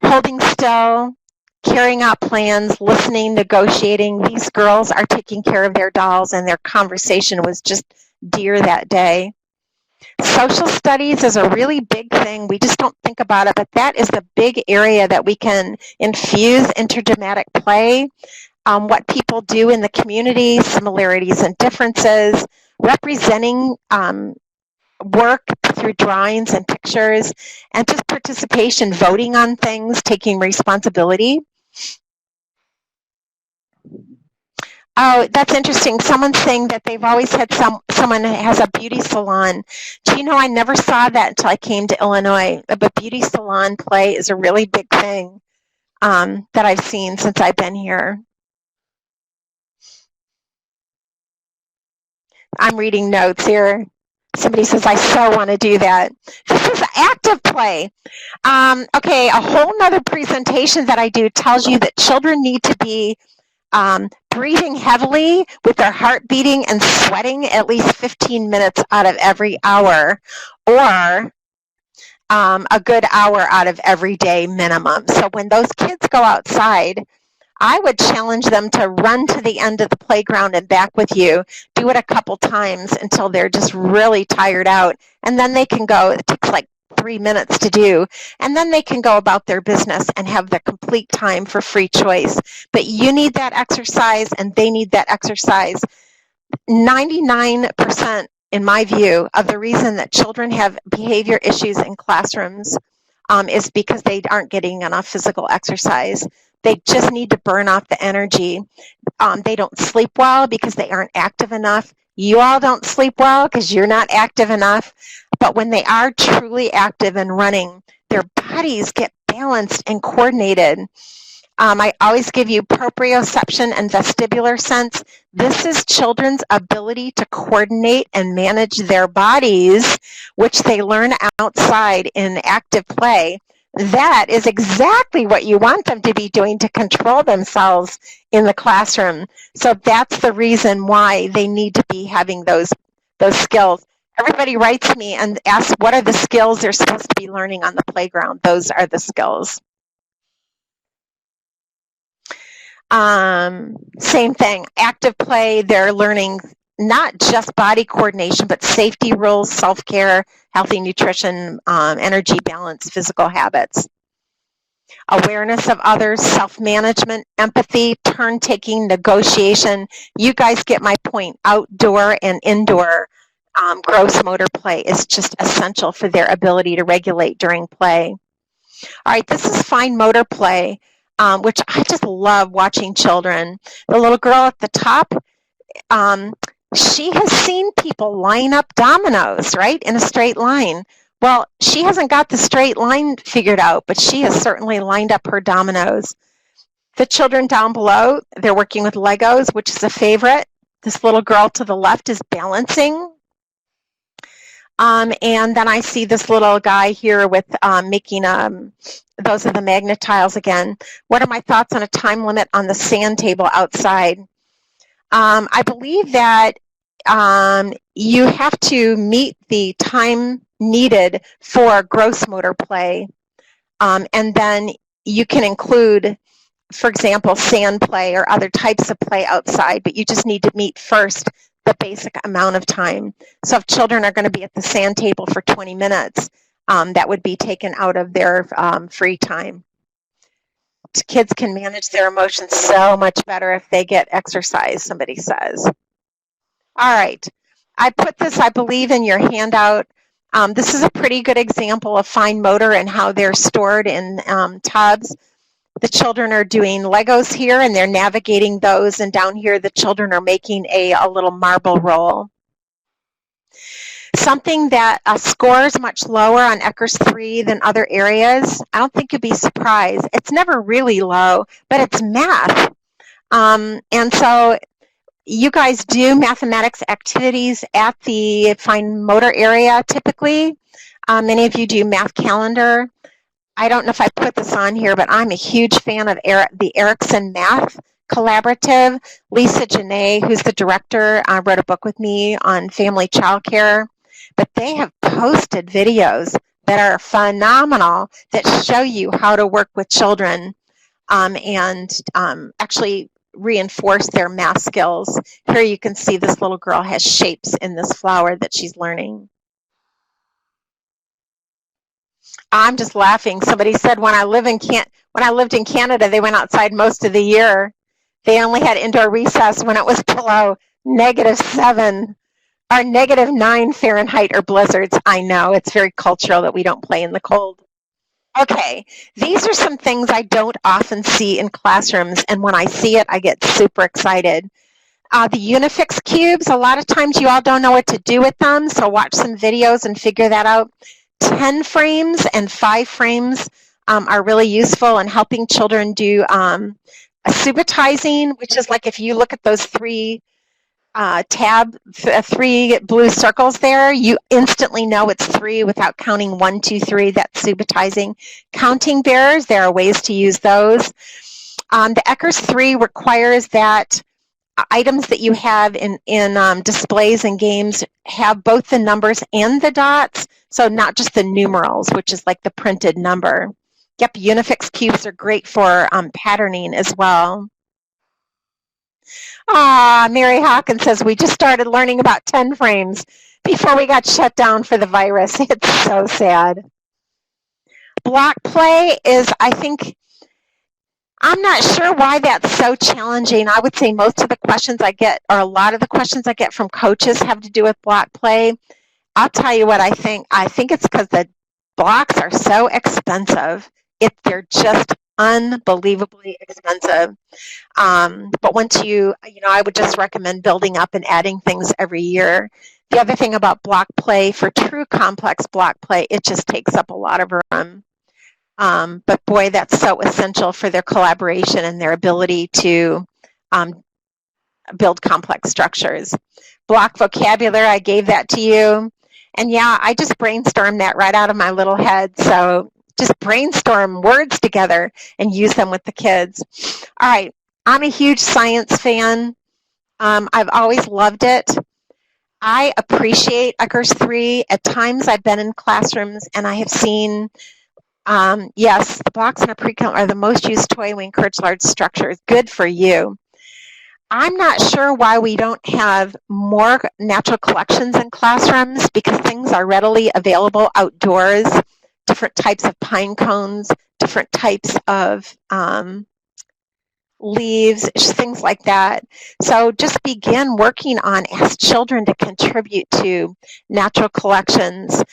Holding still, carrying out plans, listening, negotiating. These girls are taking care of their dolls, and their conversation was just dear that day. Social studies is a really big thing. We just don't think about it, but that is the big area that we can infuse interdramatic play. What people do in the community, similarities and differences, representing work through drawings and pictures, and just participation, voting on things, taking responsibility. Oh, that's interesting. Someone's saying that they've always had someone has a beauty salon. Do you know, I never saw that until I came to Illinois. But beauty salon play is a really big thing that I've seen since I've been here. I'm reading notes here. Somebody says, I so want to do that. This is active play. Okay, a whole nother presentation that I do tells you that children need to be breathing heavily with their heart beating and sweating at least 15 minutes out of every hour, or a good hour out of every day minimum. So when those kids go outside, I would challenge them to run to the end of the playground and back with you. Do it a couple times until they're just really tired out. And then they can go, it takes like 3 minutes to do, and then they can go about their business and have the complete time for free choice. But you need that exercise, and they need that exercise. 99%, in my view, of the reason that children have behavior issues in classrooms is because they aren't getting enough physical exercise. They just need to burn off the energy. They don't sleep well because they aren't active enough. You all don't sleep well because you're not active enough. But when they are truly active and running, their bodies get balanced and coordinated. I always give you proprioception and vestibular sense. This is children's ability to coordinate and manage their bodies, which they learn outside in active play. That is exactly what you want them to be doing to control themselves in the classroom. So that's the reason why they need to be having those skills. Everybody writes me and asks what are the skills they're supposed to be learning on the playground. Those are the skills. Same thing, active play, they're learning not just body coordination, but safety rules, self-care, healthy nutrition, energy balance, physical habits. Awareness of others, self-management, empathy, turn-taking, negotiation. You guys get my point. Outdoor and indoor gross motor play is just essential for their ability to regulate during play. All right, this is fine motor play, which I just love watching children. The little girl at the top, she has seen people line up dominoes, right, in a straight line. Well, she hasn't got the straight line figured out, but she has certainly lined up her dominoes. The children down below, they're working with Legos, which is a favorite. This little girl to the left is balancing. And then I see this little guy here with making, those are the magnet tiles again. What are my thoughts on a time limit on the sand table outside? I believe that you have to meet the time needed for gross motor play. And then you can include, for example, sand play or other types of play outside, but you just need to meet first the basic amount of time. So if children are going to be at the sand table for 20 minutes, that would be taken out of their free time. Kids can manage their emotions so much better if they get exercise, somebody says. All right. I put this, I believe, in your handout. This is a pretty good example of fine motor and how they're stored in tubs. The children are doing Legos here, and they're navigating those, and down here the children are making a little marble roll. Something that scores much lower on Eckers 3 than other areas, I don't think you'd be surprised. It's never really low, but it's math. And so you guys do mathematics activities at the fine motor area typically. Many of you do math calendar. I don't know if I put this on here, but I'm a huge fan of the Erickson Math Collaborative. Lisa Janae, who's the director, wrote a book with me on family childcare. But they have posted videos that are phenomenal that show you how to work with children and actually reinforce their math skills. Here you can see this little girl has shapes in this flower that she's learning. I'm just laughing. Somebody said when I lived in Canada, they went outside most of the year. They only had indoor recess when it was below -7 or -9 Fahrenheit or blizzards. I know, it's very cultural that we don't play in the cold. Okay, these are some things I don't often see in classrooms, and when I see it, I get super excited. The Unifix cubes, a lot of times you all don't know what to do with them, so watch some videos and figure that out. 10 frames and 5 frames are really useful in helping children do subitizing, which is like if you look at those three blue circles there, you instantly know it's 3 without counting 1, 2, 3. That's subitizing. Counting bears, there are ways to use those. The Eckers 3 requires that items that you have in displays and games have both the numbers and the dots, so not just the numerals, which is like the printed number. Yep, Unifix cubes are great for patterning as well. Mary Hawkins says, we just started learning about 10 frames before we got shut down for the virus. It's so sad. Block play is, I think, I'm not sure why that's so challenging. I would say most of the questions I get, or a lot of the questions I get from coaches have to do with block play. I'll tell you what I think. I think it's because the blocks are so expensive. They're just unbelievably expensive. But once I would just recommend building up and adding things every year. The other thing about block play, for true complex block play, it just takes up a lot of room. But boy, that's so essential for their collaboration and their ability to build complex structures. Block vocabulary, I gave that to you. And yeah, I just brainstormed that right out of my little head. So just brainstorm words together and use them with the kids. All right, I'm a huge science fan. I've always loved it. I appreciate Eckers 3. At times I've been in classrooms and I have seen, yes, the blocks in a pre-count are the most used toy. We encourage large structures. Good for you. I'm not sure why we don't have more natural collections in classrooms, because things are readily available outdoors, different types of pine cones, different types of leaves, things like that. So just begin working on, ask children to contribute to natural collections.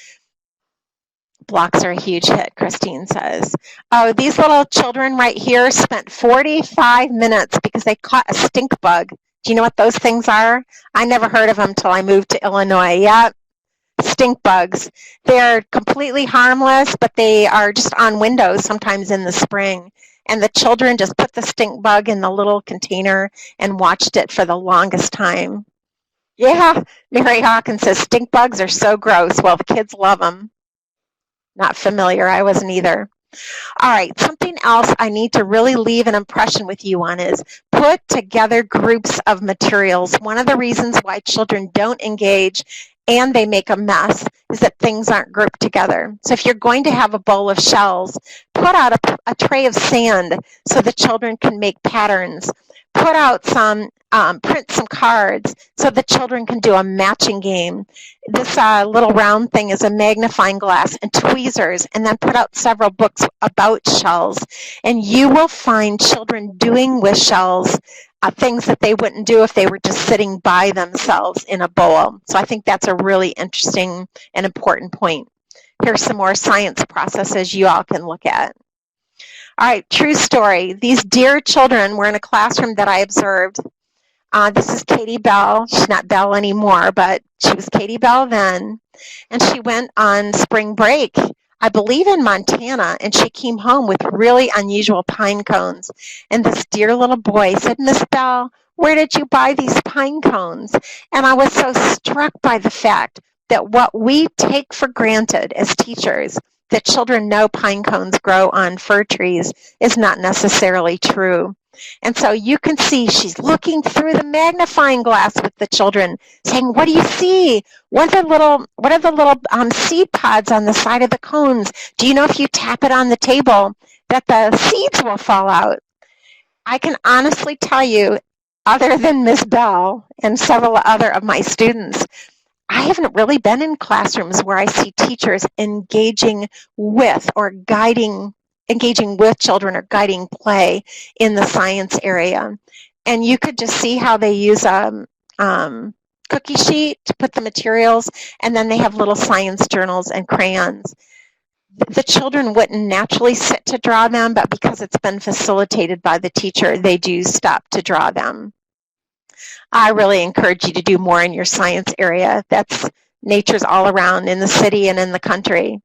Blocks are a huge hit, Christine says. Oh, these little children right here spent 45 minutes because they caught a stink bug. Do you know what those things are? I never heard of them till I moved to Illinois. Yep, stink bugs. They're completely harmless, but they are just on windows sometimes in the spring. And the children just put the stink bug in the little container and watched it for the longest time. Yeah, Mary Hawkins says stink bugs are so gross. Well, the kids love them. Not familiar, I wasn't either. All right, something else I need to really leave an impression with you on is put together groups of materials. One of the reasons why children don't engage and they make a mess is that things aren't grouped together. So if you're going to have a bowl of shells, put out a tray of sand so the children can make patterns. Put out some, print some cards so the children can do a matching game. This little round thing is a magnifying glass and tweezers, and then put out several books about shells. And you will find children doing with shells things that they wouldn't do if they were just sitting by themselves in a bowl. So I think that's a really interesting and important point. Here's some more science processes you all can look at. All right, true story. These dear children were in a classroom that I observed. This is Katie Bell. She's not Bell anymore, but she was Katie Bell then. And she went on spring break, I believe in Montana, and she came home with really unusual pine cones. And this dear little boy said, Miss Bell, where did you buy these pine cones? And I was so struck by the fact that what we take for granted as teachers, that children know pine cones grow on fir trees, is not necessarily true. And so you can see she's looking through the magnifying glass with the children, saying, what do you see? What are the little seed pods on the side of the cones? Do you know if you tap it on the table that the seeds will fall out? I can honestly tell you, other than Miss Bell and several other of my students, I haven't really been in classrooms where I see teachers engaging with children or guiding play in the science area. And you could just see how they use a cookie sheet to put the materials, and then they have little science journals and crayons. The children wouldn't naturally sit to draw them, but because it's been facilitated by the teacher, they do stop to draw them. I really encourage you to do more in your science area. Nature's all around in the city and in the country.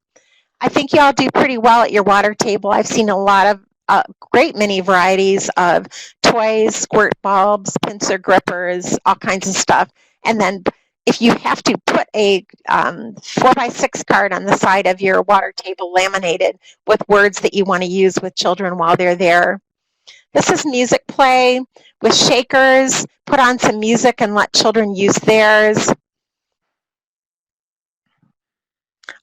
I think you all do pretty well at your water table. I've seen a lot of great many varieties of toys, squirt bulbs, pincer grippers, all kinds of stuff. And then if you have to put a 4x6 card on the side of your water table laminated with words that you want to use with children while they're there. This is music play with shakers. Put on some music and let children use theirs.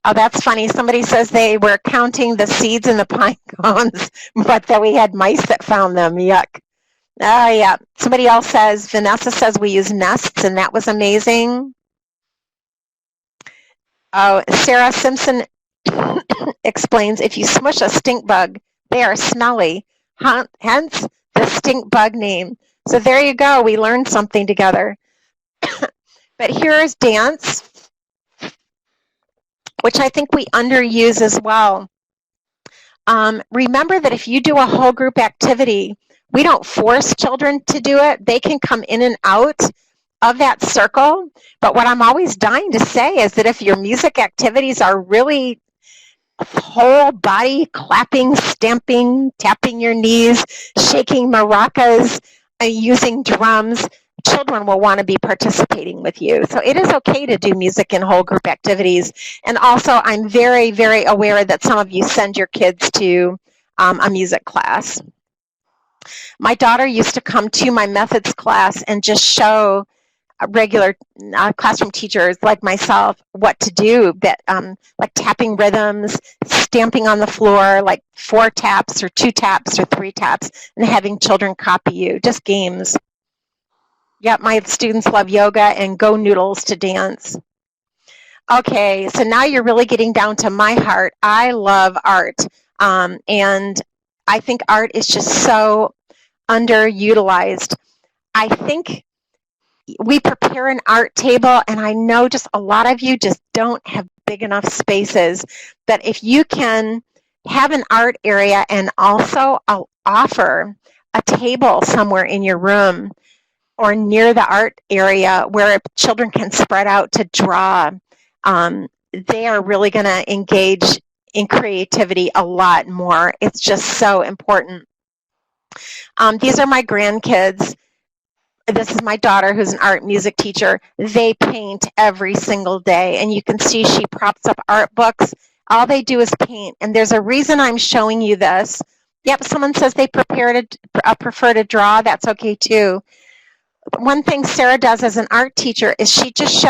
Oh, that's funny. Somebody says they were counting the seeds in the pine cones, but that we had mice that found them. Yuck. Oh, yeah. Somebody else says, Vanessa says we use nests, and that was amazing. Oh, Sarah Simpson explains, if you smush a stink bug, they are smelly, hence the stink bug name. So there you go. We learned something together. But here's dance, which I think we underuse as well. Remember that if you do a whole group activity, we don't force children to do it. They can come in and out of that circle. But what I'm always dying to say is that if your music activities are really whole body clapping, stamping, tapping your knees, shaking maracas, using drums, children will want to be participating with you. So it is okay to do music in whole group activities. And also, I'm very, very aware that some of you send your kids to a music class. My daughter used to come to my methods class and just show regular classroom teachers like myself what to do, like tapping rhythms, stamping on the floor, like 4 taps or 2 taps or 3 taps, and having children copy you, just games. Yep, my students love yoga and go noodles to dance. Okay, so now you're really getting down to my heart. I love art, and I think art is just so underutilized. I think we prepare an art table, and I know just a lot of you just don't have big enough spaces, but if you can have an art area and also offer a table somewhere in your room or near the art area where children can spread out to draw, they are really going to engage in creativity a lot more. It's just so important. These are my grandkids. This is my daughter, who's an art music teacher. They paint every single day, and you can see she props up art books. All they do is paint, and there's a reason I'm showing you this, Yep, someone says they prefer to draw. That's okay too. One thing Sarah does as an art teacher is she just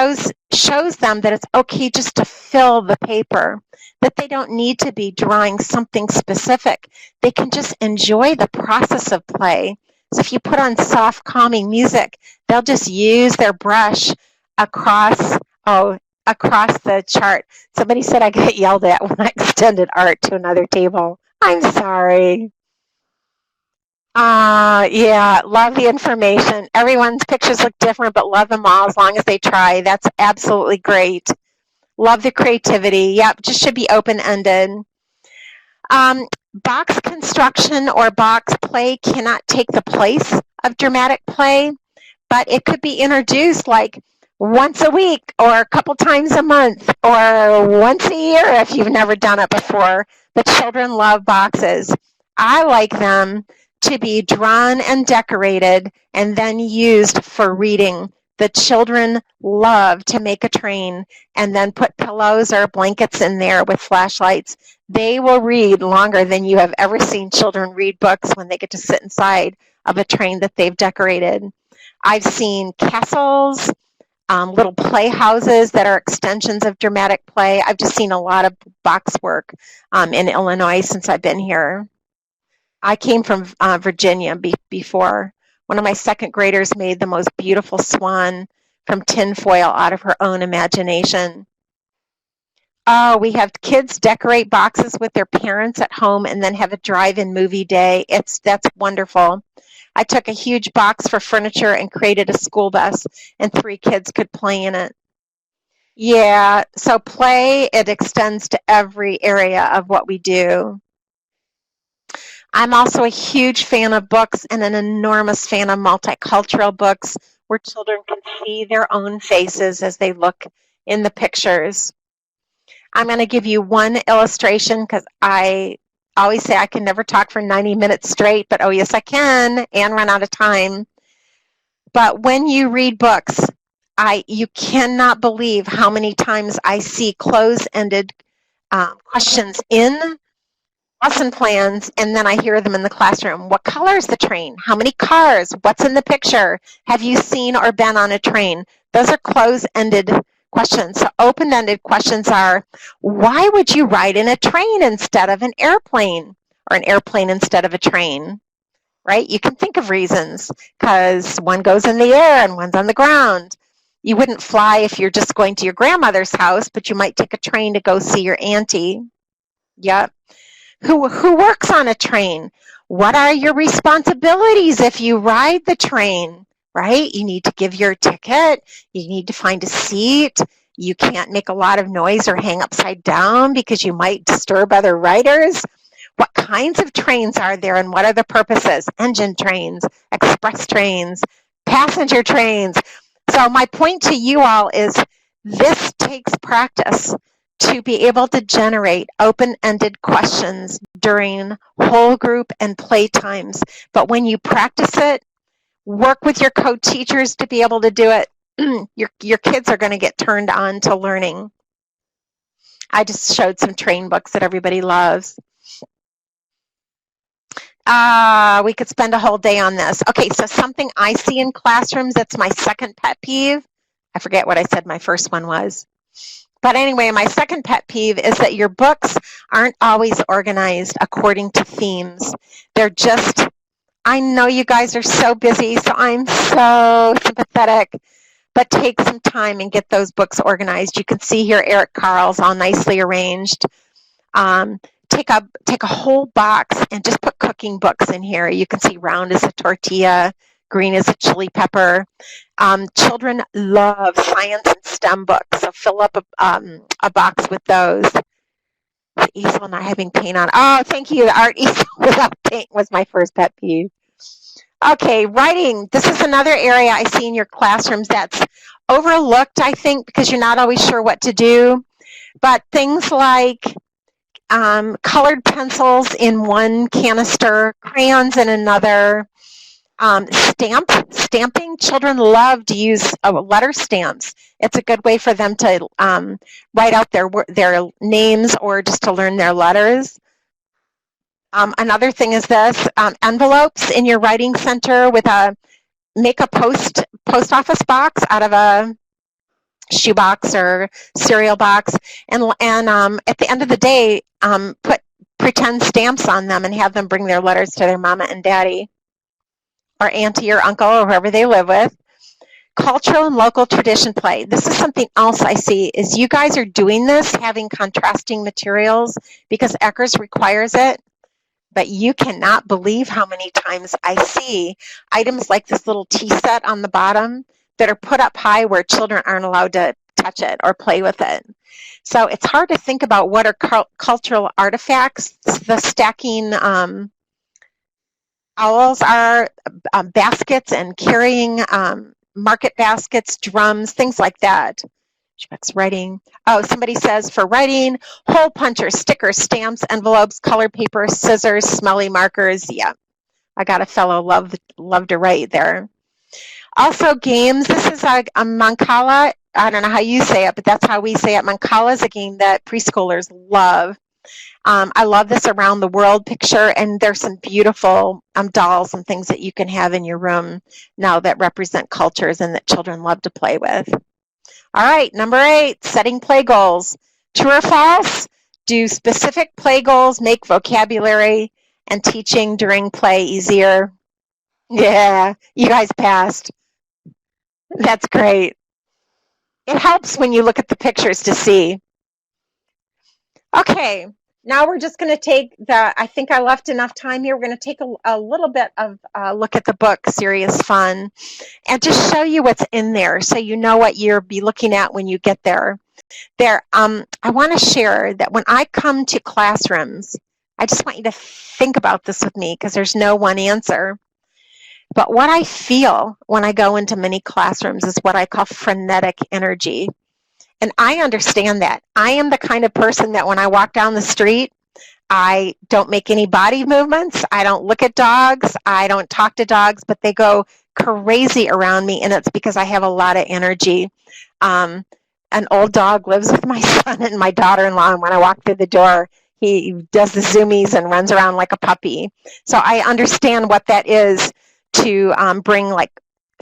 shows them that it's okay just to fill the paper, that they don't need to be drawing something specific. They can just enjoy the process of play. So if you put on soft, calming music, they'll just use their brush across the chart. Somebody said I got yelled at when I extended art to another table. I'm sorry. Yeah, love the information. Everyone's pictures look different, but love them all as long as they try. That's absolutely great. Love the creativity. Yep, just should be open-ended. Box construction or box play cannot take the place of dramatic play, but it could be introduced like once a week or a couple times a month or once a year if you've never done it before. But children love boxes. I like them to be drawn and decorated and then used for reading. The children love to make a train and then put pillows or blankets in there with flashlights. They will read longer than you have ever seen children read books when they get to sit inside of a train that they've decorated. I've seen castles, little playhouses that are extensions of dramatic play. I've just seen a lot of box work in Illinois since I've been here. I came from Virginia before. One of my second graders made the most beautiful swan from tinfoil out of her own imagination. Oh, we have kids decorate boxes with their parents at home and then have a drive-in movie day. That's wonderful. I took a huge box for furniture and created a school bus, and 3 kids could play in it. Yeah, so play, it extends to every area of what we do. I'm also a huge fan of books and an enormous fan of multicultural books where children can see their own faces as they look in the pictures. I'm going to give you one illustration because I always say I can never talk for 90 minutes straight, but oh yes I can, and run out of time. But when you read books, you cannot believe how many times I see close-ended questions in lesson plans, and then I hear them in the classroom. What color is the train? How many cars? What's in the picture? Have you seen or been on a train? Those are close-ended questions. So open-ended questions are, why would you ride in a train instead of an airplane, or an airplane instead of a train? Right? You can think of reasons, because one goes in the air and one's on the ground. You wouldn't fly if you're just going to your grandmother's house, but you might take a train to go see your auntie. Yep. Who works on a train? What are your responsibilities if you ride the train, right? You need to give your ticket. You need to find a seat. You can't make a lot of noise or hang upside down because you might disturb other riders. What kinds of trains are there and what are the purposes? Engine trains, express trains, passenger trains. So my point to you all is this takes practice to be able to generate open-ended questions during whole group and play times. But when you practice it, work with your co-teachers to be able to do it, your kids are going to get turned on to learning. I just showed some train books that everybody loves. We could spend a whole day on this. Okay, so something I see in classrooms that's my second pet peeve. I forget what I said my first one was. But anyway, my second pet peeve is that your books aren't always organized according to themes. They're just, I know you guys are so busy, so I'm so sympathetic, but take some time and get those books organized. You can see here Eric Carl's all nicely arranged. Take a whole box and just put cooking books in here. You can see round is a tortilla, green is a chili pepper. Children love science and STEM books, so fill up a box with those. The easel not having paint on. Oh, thank you. The art easel without paint was my first pet peeve. Okay, writing. This is another area I see in your classrooms that's overlooked, I think, because you're not always sure what to do. But things like colored pencils in one canister, crayons in another, stamping. Children love to use letter stamps. It's a good way for them to write out their names or just to learn their letters. Another thing is this, envelopes in your writing center with make a post office box out of a shoebox or cereal box, and at the end of the day, put pretend stamps on them and have them bring their letters to their mama and daddy or auntie or uncle or whoever they live with. Cultural and local tradition play. This is something else I see is you guys are doing this, having contrasting materials because Eckers requires it, but you cannot believe how many times I see items like this little tea set on the bottom that are put up high where children aren't allowed to touch it or play with it. So it's hard to think about what are cultural artifacts. The stacking owls are baskets and carrying market baskets, drums, things like that. Writing. Oh, somebody says for writing, hole punchers, stickers, stamps, envelopes, colored paper, scissors, smelly markers. Yeah, I got a fellow love to write there. Also games. This is a Mancala. I don't know how you say it, but that's how we say it. Mancala is a game that preschoolers love. I love this around the world picture, and there's some beautiful dolls and things that you can have in your room now that represent cultures and that children love to play with. All right, number 8, setting play goals. True or false? Do specific play goals make vocabulary and teaching during play easier? Yeah, you guys passed. That's great. It helps when you look at the pictures to see. Okay, now we're just going to take I think I left enough time here. We're going to take a little bit of a look at the book, Serious Fun, and just show you what's in there so you know what you'll be looking at when you get there. I want to share that when I come to classrooms, I just want you to think about this with me because there's no one answer. But what I feel when I go into many classrooms is what I call frenetic energy. And I understand that. I am the kind of person that when I walk down the street, I don't make any body movements. I don't look at dogs. I don't talk to dogs, but they go crazy around me, and it's because I have a lot of energy. An old dog lives with my son and my daughter-in-law, and when I walk through the door, he does the zoomies and runs around like a puppy. So I understand what that is to bring like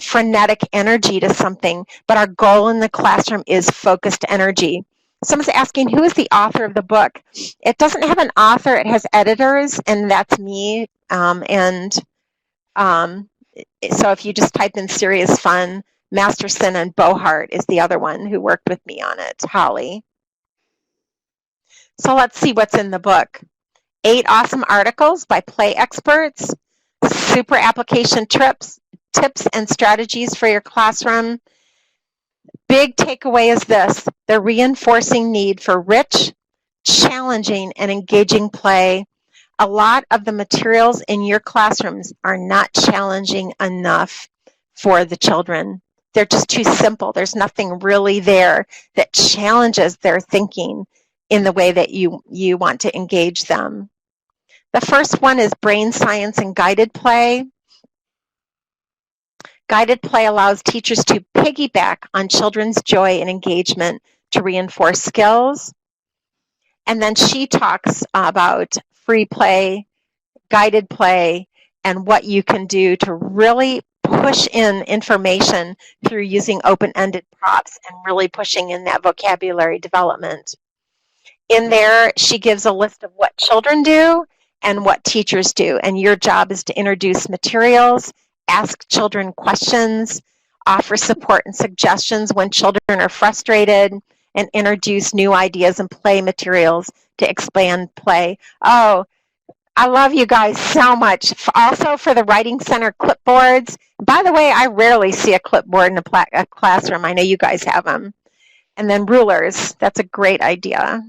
frenetic energy to something, but our goal in the classroom is focused energy. Someone's asking, who is the author of the book? It doesn't have an author, it has editors, and that's me. So if you just type in Serious Fun, Masterson and Bohart is the other one who worked with me on it, Holly. So let's see what's in the book. 8 awesome articles by play experts, super application tips and strategies for your classroom. Big takeaway is this: the reinforcing need for rich, challenging, and engaging play. A lot of the materials in your classrooms are not challenging enough for the children. They're just too simple. There's nothing really there that challenges their thinking in the way that you want to engage them. The first one is brain science and guided play. Guided play allows teachers to piggyback on children's joy and engagement to reinforce skills. And then she talks about free play, guided play, and what you can do to really push in information through using open-ended props and really pushing in that vocabulary development. In there, she gives a list of what children do and what teachers do, and your job is to introduce materials, ask children questions, offer support and suggestions when children are frustrated, and introduce new ideas and play materials to expand play. Oh, I love you guys so much. Also for the Writing Center clipboards. By the way, I rarely see a clipboard in a classroom. I know you guys have them. And then rulers. That's a great idea.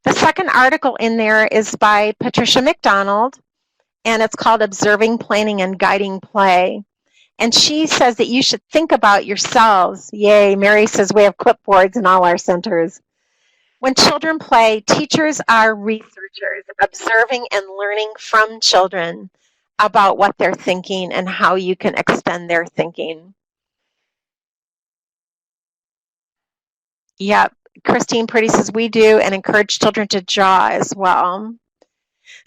The second article in there is by Patricia McDonald, and it's called Observing, Planning, and Guiding Play. And she says that you should think about yourselves. Yay, Mary says we have clipboards in all our centers. When children play, teachers are researchers, observing and learning from children about what they're thinking and how you can extend their thinking. Yep, Christine Pretty says we do, and encourage children to draw as well.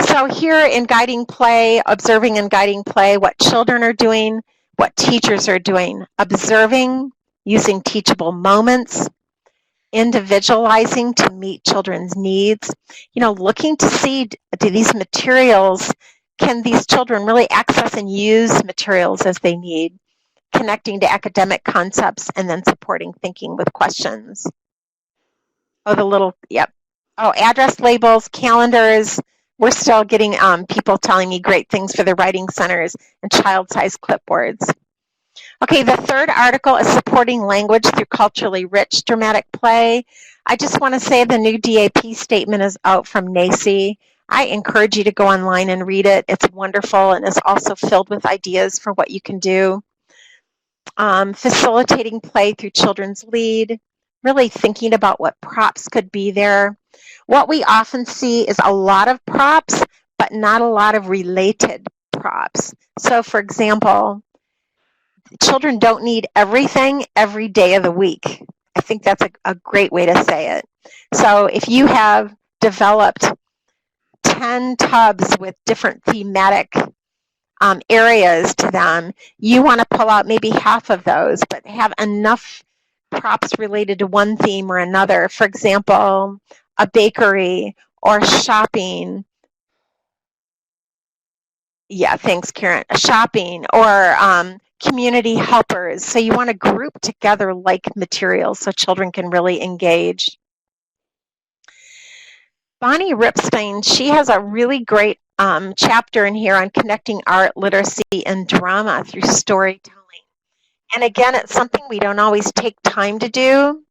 So here in guiding play, observing and guiding play, what children are doing, what teachers are doing, observing, using teachable moments, individualizing to meet children's needs, looking to see, do these materials, can these children really access and use materials as they need, connecting to academic concepts, and then supporting thinking with questions. Yep. Oh, address labels, calendars. We're still getting people telling me great things for the writing centers and child-sized clipboards. Okay, the third article is supporting language through culturally rich dramatic play. I just want to say the new DAP statement is out from NAEYC. I encourage you to go online and read it. It's wonderful and is also filled with ideas for what you can do. Facilitating play through children's lead, really thinking about what props could be there. What we often see is a lot of props, but not a lot of related props. So for example, children don't need everything every day of the week. I think that's a great way to say it. So if you have developed 10 tubs with different thematic areas to them, you want to pull out maybe half of those, but have enough props related to one theme or another. For example, a bakery or shopping. Yeah, thanks, Karen. Shopping or community helpers. So you want to group together like materials so children can really engage. Bonnie Ripstein, she has a really great chapter in here on connecting art, literacy, and drama through storytelling. And again, it's something we don't always take time to do,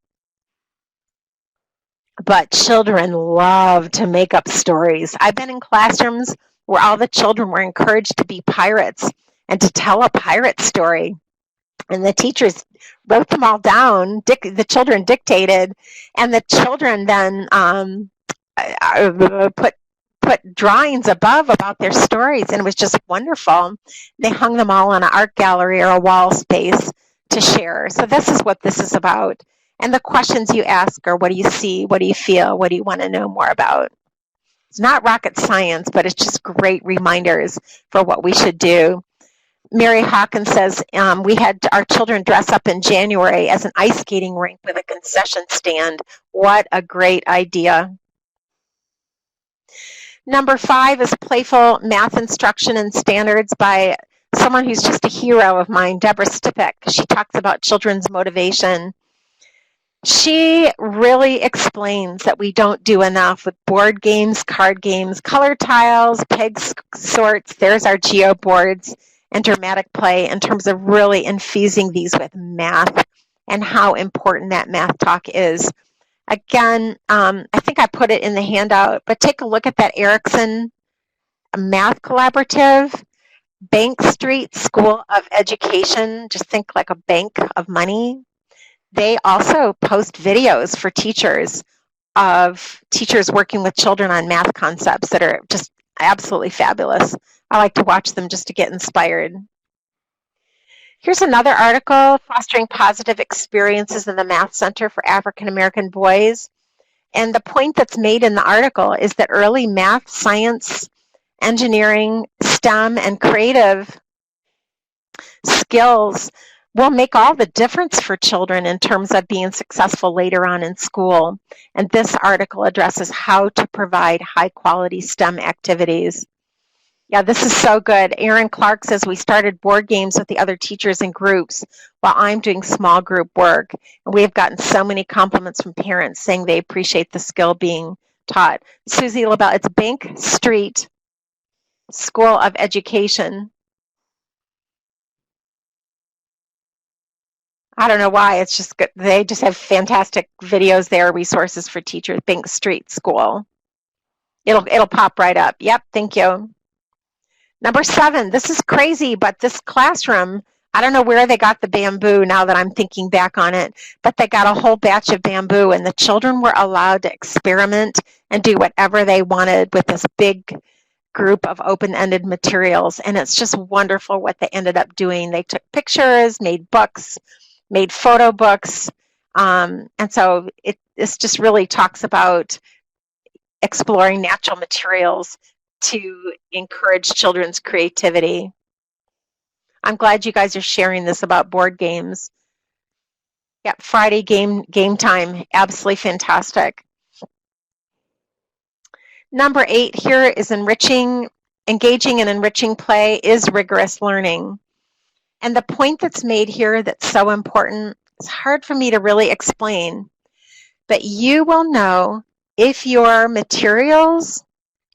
but children love to make up stories. I've been in classrooms where all the children were encouraged to be pirates and to tell a pirate story. And the teachers wrote them all down, the children dictated, and the children then put drawings above about their stories, and it was just wonderful. They hung them all in an art gallery or a wall space to share. So this is what this is about. And the questions you ask are, what do you see? What do you feel? What do you want to know more about? It's not rocket science, but it's just great reminders for what we should do. Mary Hawkins says, we had our children dress up in January as an ice skating rink with a concession stand. What a great idea. Number 5 is playful math instruction and standards by someone who's just a hero of mine, Deborah Stipek. She talks about children's motivation. She really explains that we don't do enough with board games, card games, color tiles, peg sorts. There's our geo boards and dramatic play in terms of really infusing these with math and how important that math talk is. Again, I think I put it in the handout, but take a look at that Erickson Math Collaborative, Bank Street School of Education. Just think like a bank of money. They also post videos for teachers of teachers working with children on math concepts that are just absolutely fabulous. I like to watch them just to get inspired. Here's another article, Fostering Positive Experiences in the Math Center for African American Boys. And the point that's made in the article is that early math, science, engineering, STEM, and creative skills will make all the difference for children in terms of being successful later on in school. And this article addresses how to provide high-quality STEM activities. Yeah, this is so good. Aaron Clark says we started board games with the other teachers in groups while I'm doing small group work. And we have gotten so many compliments from parents saying they appreciate the skill being taught. Susie LaBelle, it's Bank Street School of Education. I don't know why, it's just good. They just have fantastic videos there, resources for teachers, Bank Street School. It'll pop right up. Yep, thank you. Number 7, this is crazy, but this classroom, I don't know where they got the bamboo now that I'm thinking back on it, but they got a whole batch of bamboo and the children were allowed to experiment and do whatever they wanted with this big group of open-ended materials. And it's just wonderful what they ended up doing. They took pictures, made books, made photo books. And so this just really talks about exploring natural materials to encourage children's creativity. I'm glad you guys are sharing this about board games. Yeah, Friday game time, absolutely fantastic. Number 8 here is engaging in enriching play is rigorous learning. And the point that's made here that's so important, it's hard for me to really explain, but you will know if your materials,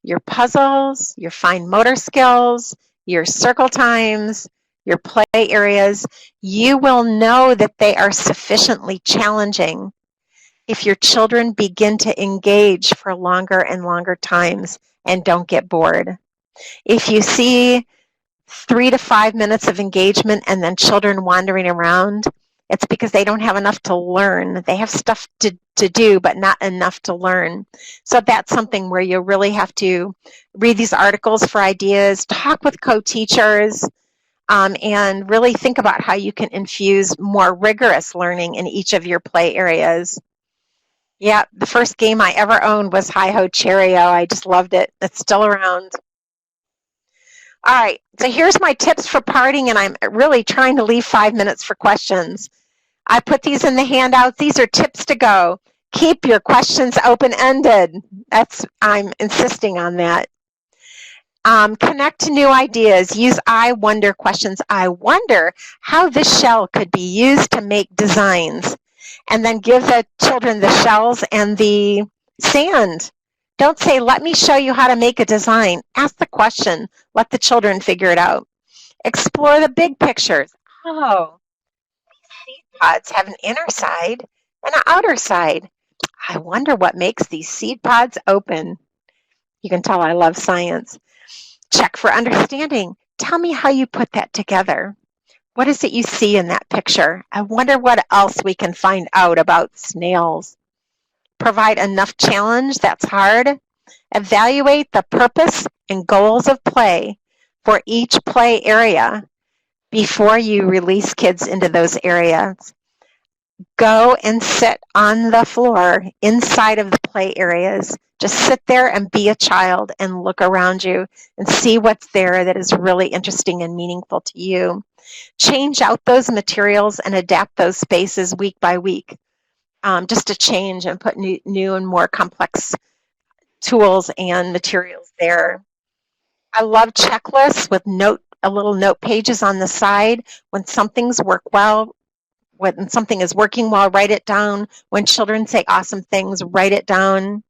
your puzzles, your fine motor skills, your circle times, your play areas, you will know that they are sufficiently challenging if your children begin to engage for longer and longer times and don't get bored. If you see 3 to 5 minutes of engagement and then children wandering around, it's because they don't have enough to learn. They have stuff to do, but not enough to learn. So that's something where you really have to read these articles for ideas, talk with co-teachers, and really think about how you can infuse more rigorous learning in each of your play areas. Yeah, the first game I ever owned was Hi-Ho Cherry-O. I just loved it. It's still around. All right, so here's my tips for partying, and I'm really trying to leave 5 minutes for questions. I put these in the handout. These are tips to go. Keep your questions open-ended. I'm insisting on that. Connect to new ideas. Use I wonder questions. I wonder how this shell could be used to make designs. And then give the children the shells and the sand. Don't say, let me show you how to make a design. Ask the question. Let the children figure it out. Explore the big pictures. Oh, these seed pods have an inner side and an outer side. I wonder what makes these seed pods open. You can tell I love science. Check for understanding. Tell me how you put that together. What is it you see in that picture? I wonder what else we can find out about snails. Provide enough challenge, that's hard. Evaluate the purpose and goals of play for each play area before you release kids into those areas. Go and sit on the floor inside of the play areas. Just sit there and be a child and look around you and see what's there that is really interesting and meaningful to you. Change out those materials and adapt those spaces week by week, just to change and put new and more complex tools and materials there. I love checklists with little note pages on the side. When something's worked well, when something is working well, write it down. When children say awesome things, write it down.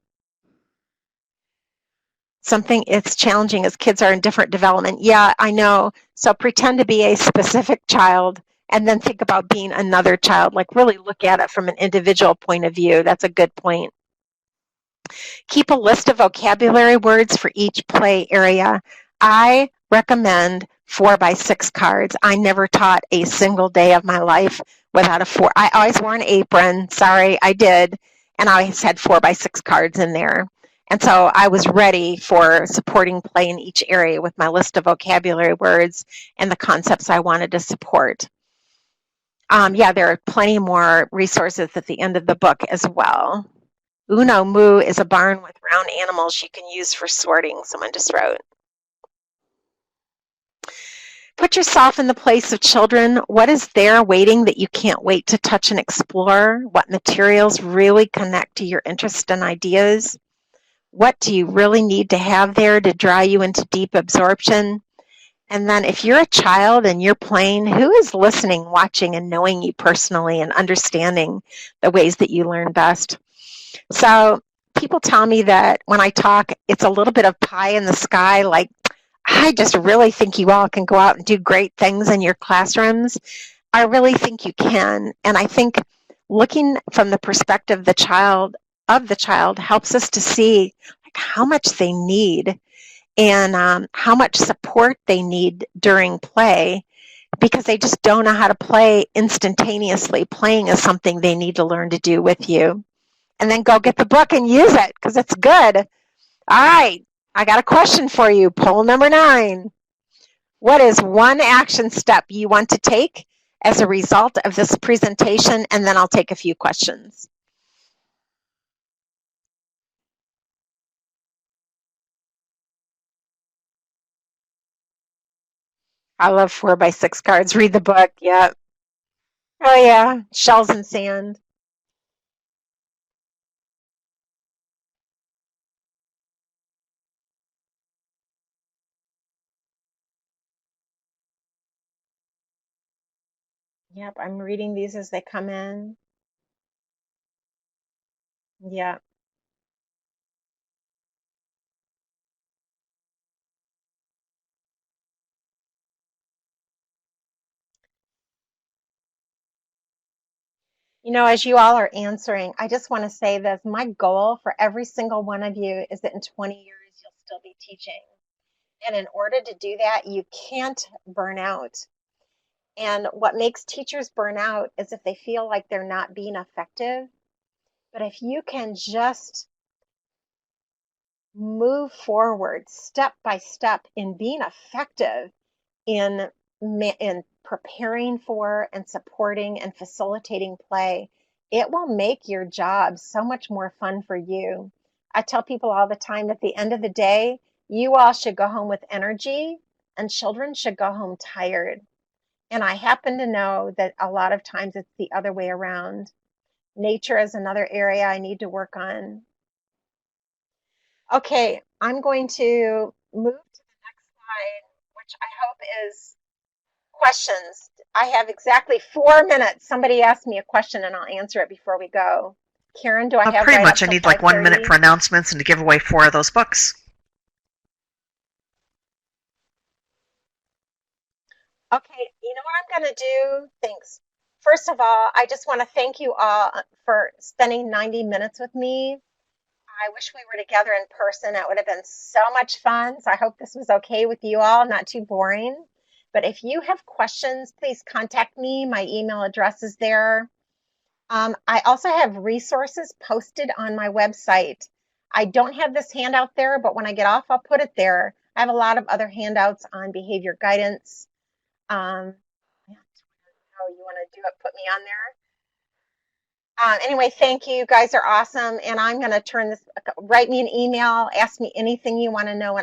Something it's challenging as kids are in different development. Yeah, I know. So pretend to be a specific child and then think about being another child. Like really look at it from an individual point of view. That's a good point. Keep a list of vocabulary words for each play area. I recommend 4x6 cards. I never taught a single day of my life without a 4. I always wore an apron. Sorry, I did. And I always had 4x6 cards in there. And so I was ready for supporting play in each area with my list of vocabulary words and the concepts I wanted to support. Yeah, there are plenty more resources at the end of the book as well. Uno Moo is a barn with round animals you can use for sorting, someone just wrote. Put yourself in the place of children. What is there waiting that you can't wait to touch and explore? What materials really connect to your interests and ideas? What do you really need to have there to draw you into deep absorption? And then if you're a child and you're playing, who is listening, watching, and knowing you personally and understanding the ways that you learn best? So people tell me that when I talk, it's a little bit of pie in the sky, like, I just really think you all can go out and do great things in your classrooms. I really think you can. And I think looking from the perspective of the child helps us to see like how much they need and how much support they need during play, because they just don't know how to play instantaneously. Playing is something they need to learn to do with you. And then go get the book and use it because it's good. All right, I got a question for you. Poll number 9. What is one action step you want to take as a result of this presentation? And then I'll take a few questions. I love 4x6 cards. Read the book. Yep. Oh yeah. Shells and sand. Yep. I'm reading these as they come in. Yep. You know, as you all are answering, I just want to say this. My goal for every single one of you is that in 20 years, you'll still be teaching. And in order to do that, you can't burn out. And what makes teachers burn out is if they feel like they're not being effective. But if you can just move forward step by step in being effective in preparing for and supporting and facilitating play, it will make your job so much more fun for you. I tell people all the time, at the end of the day, you all should go home with energy and children should go home tired. And I happen to know that a lot of times it's the other way around. Nature is another area I need to work on. Okay, I'm going to move to the next slide, which I hope is questions. I have exactly 4 minutes. Somebody asked me a question and I'll answer it before we go. Karen, do I have Pretty right up much. I till need like 1 minute 5:30? for announcements and to give away 4 of those books. Okay, you know what I'm going to do? Thanks. First of all, I just want to thank you all for spending 90 minutes with me. I wish we were together in person. It would have been so much fun. So I hope this was okay with you all, not too boring. But if you have questions, please contact me. My email address is there. I also have resources posted on my website. I don't have this handout there, but when I get off, I'll put it there. I have a lot of other handouts on behavior guidance. Yeah, oh, you want to do it? Put me on there. Anyway, thank you. You guys are awesome. And I'm going to turn this, write me an email, ask me anything you want to know, and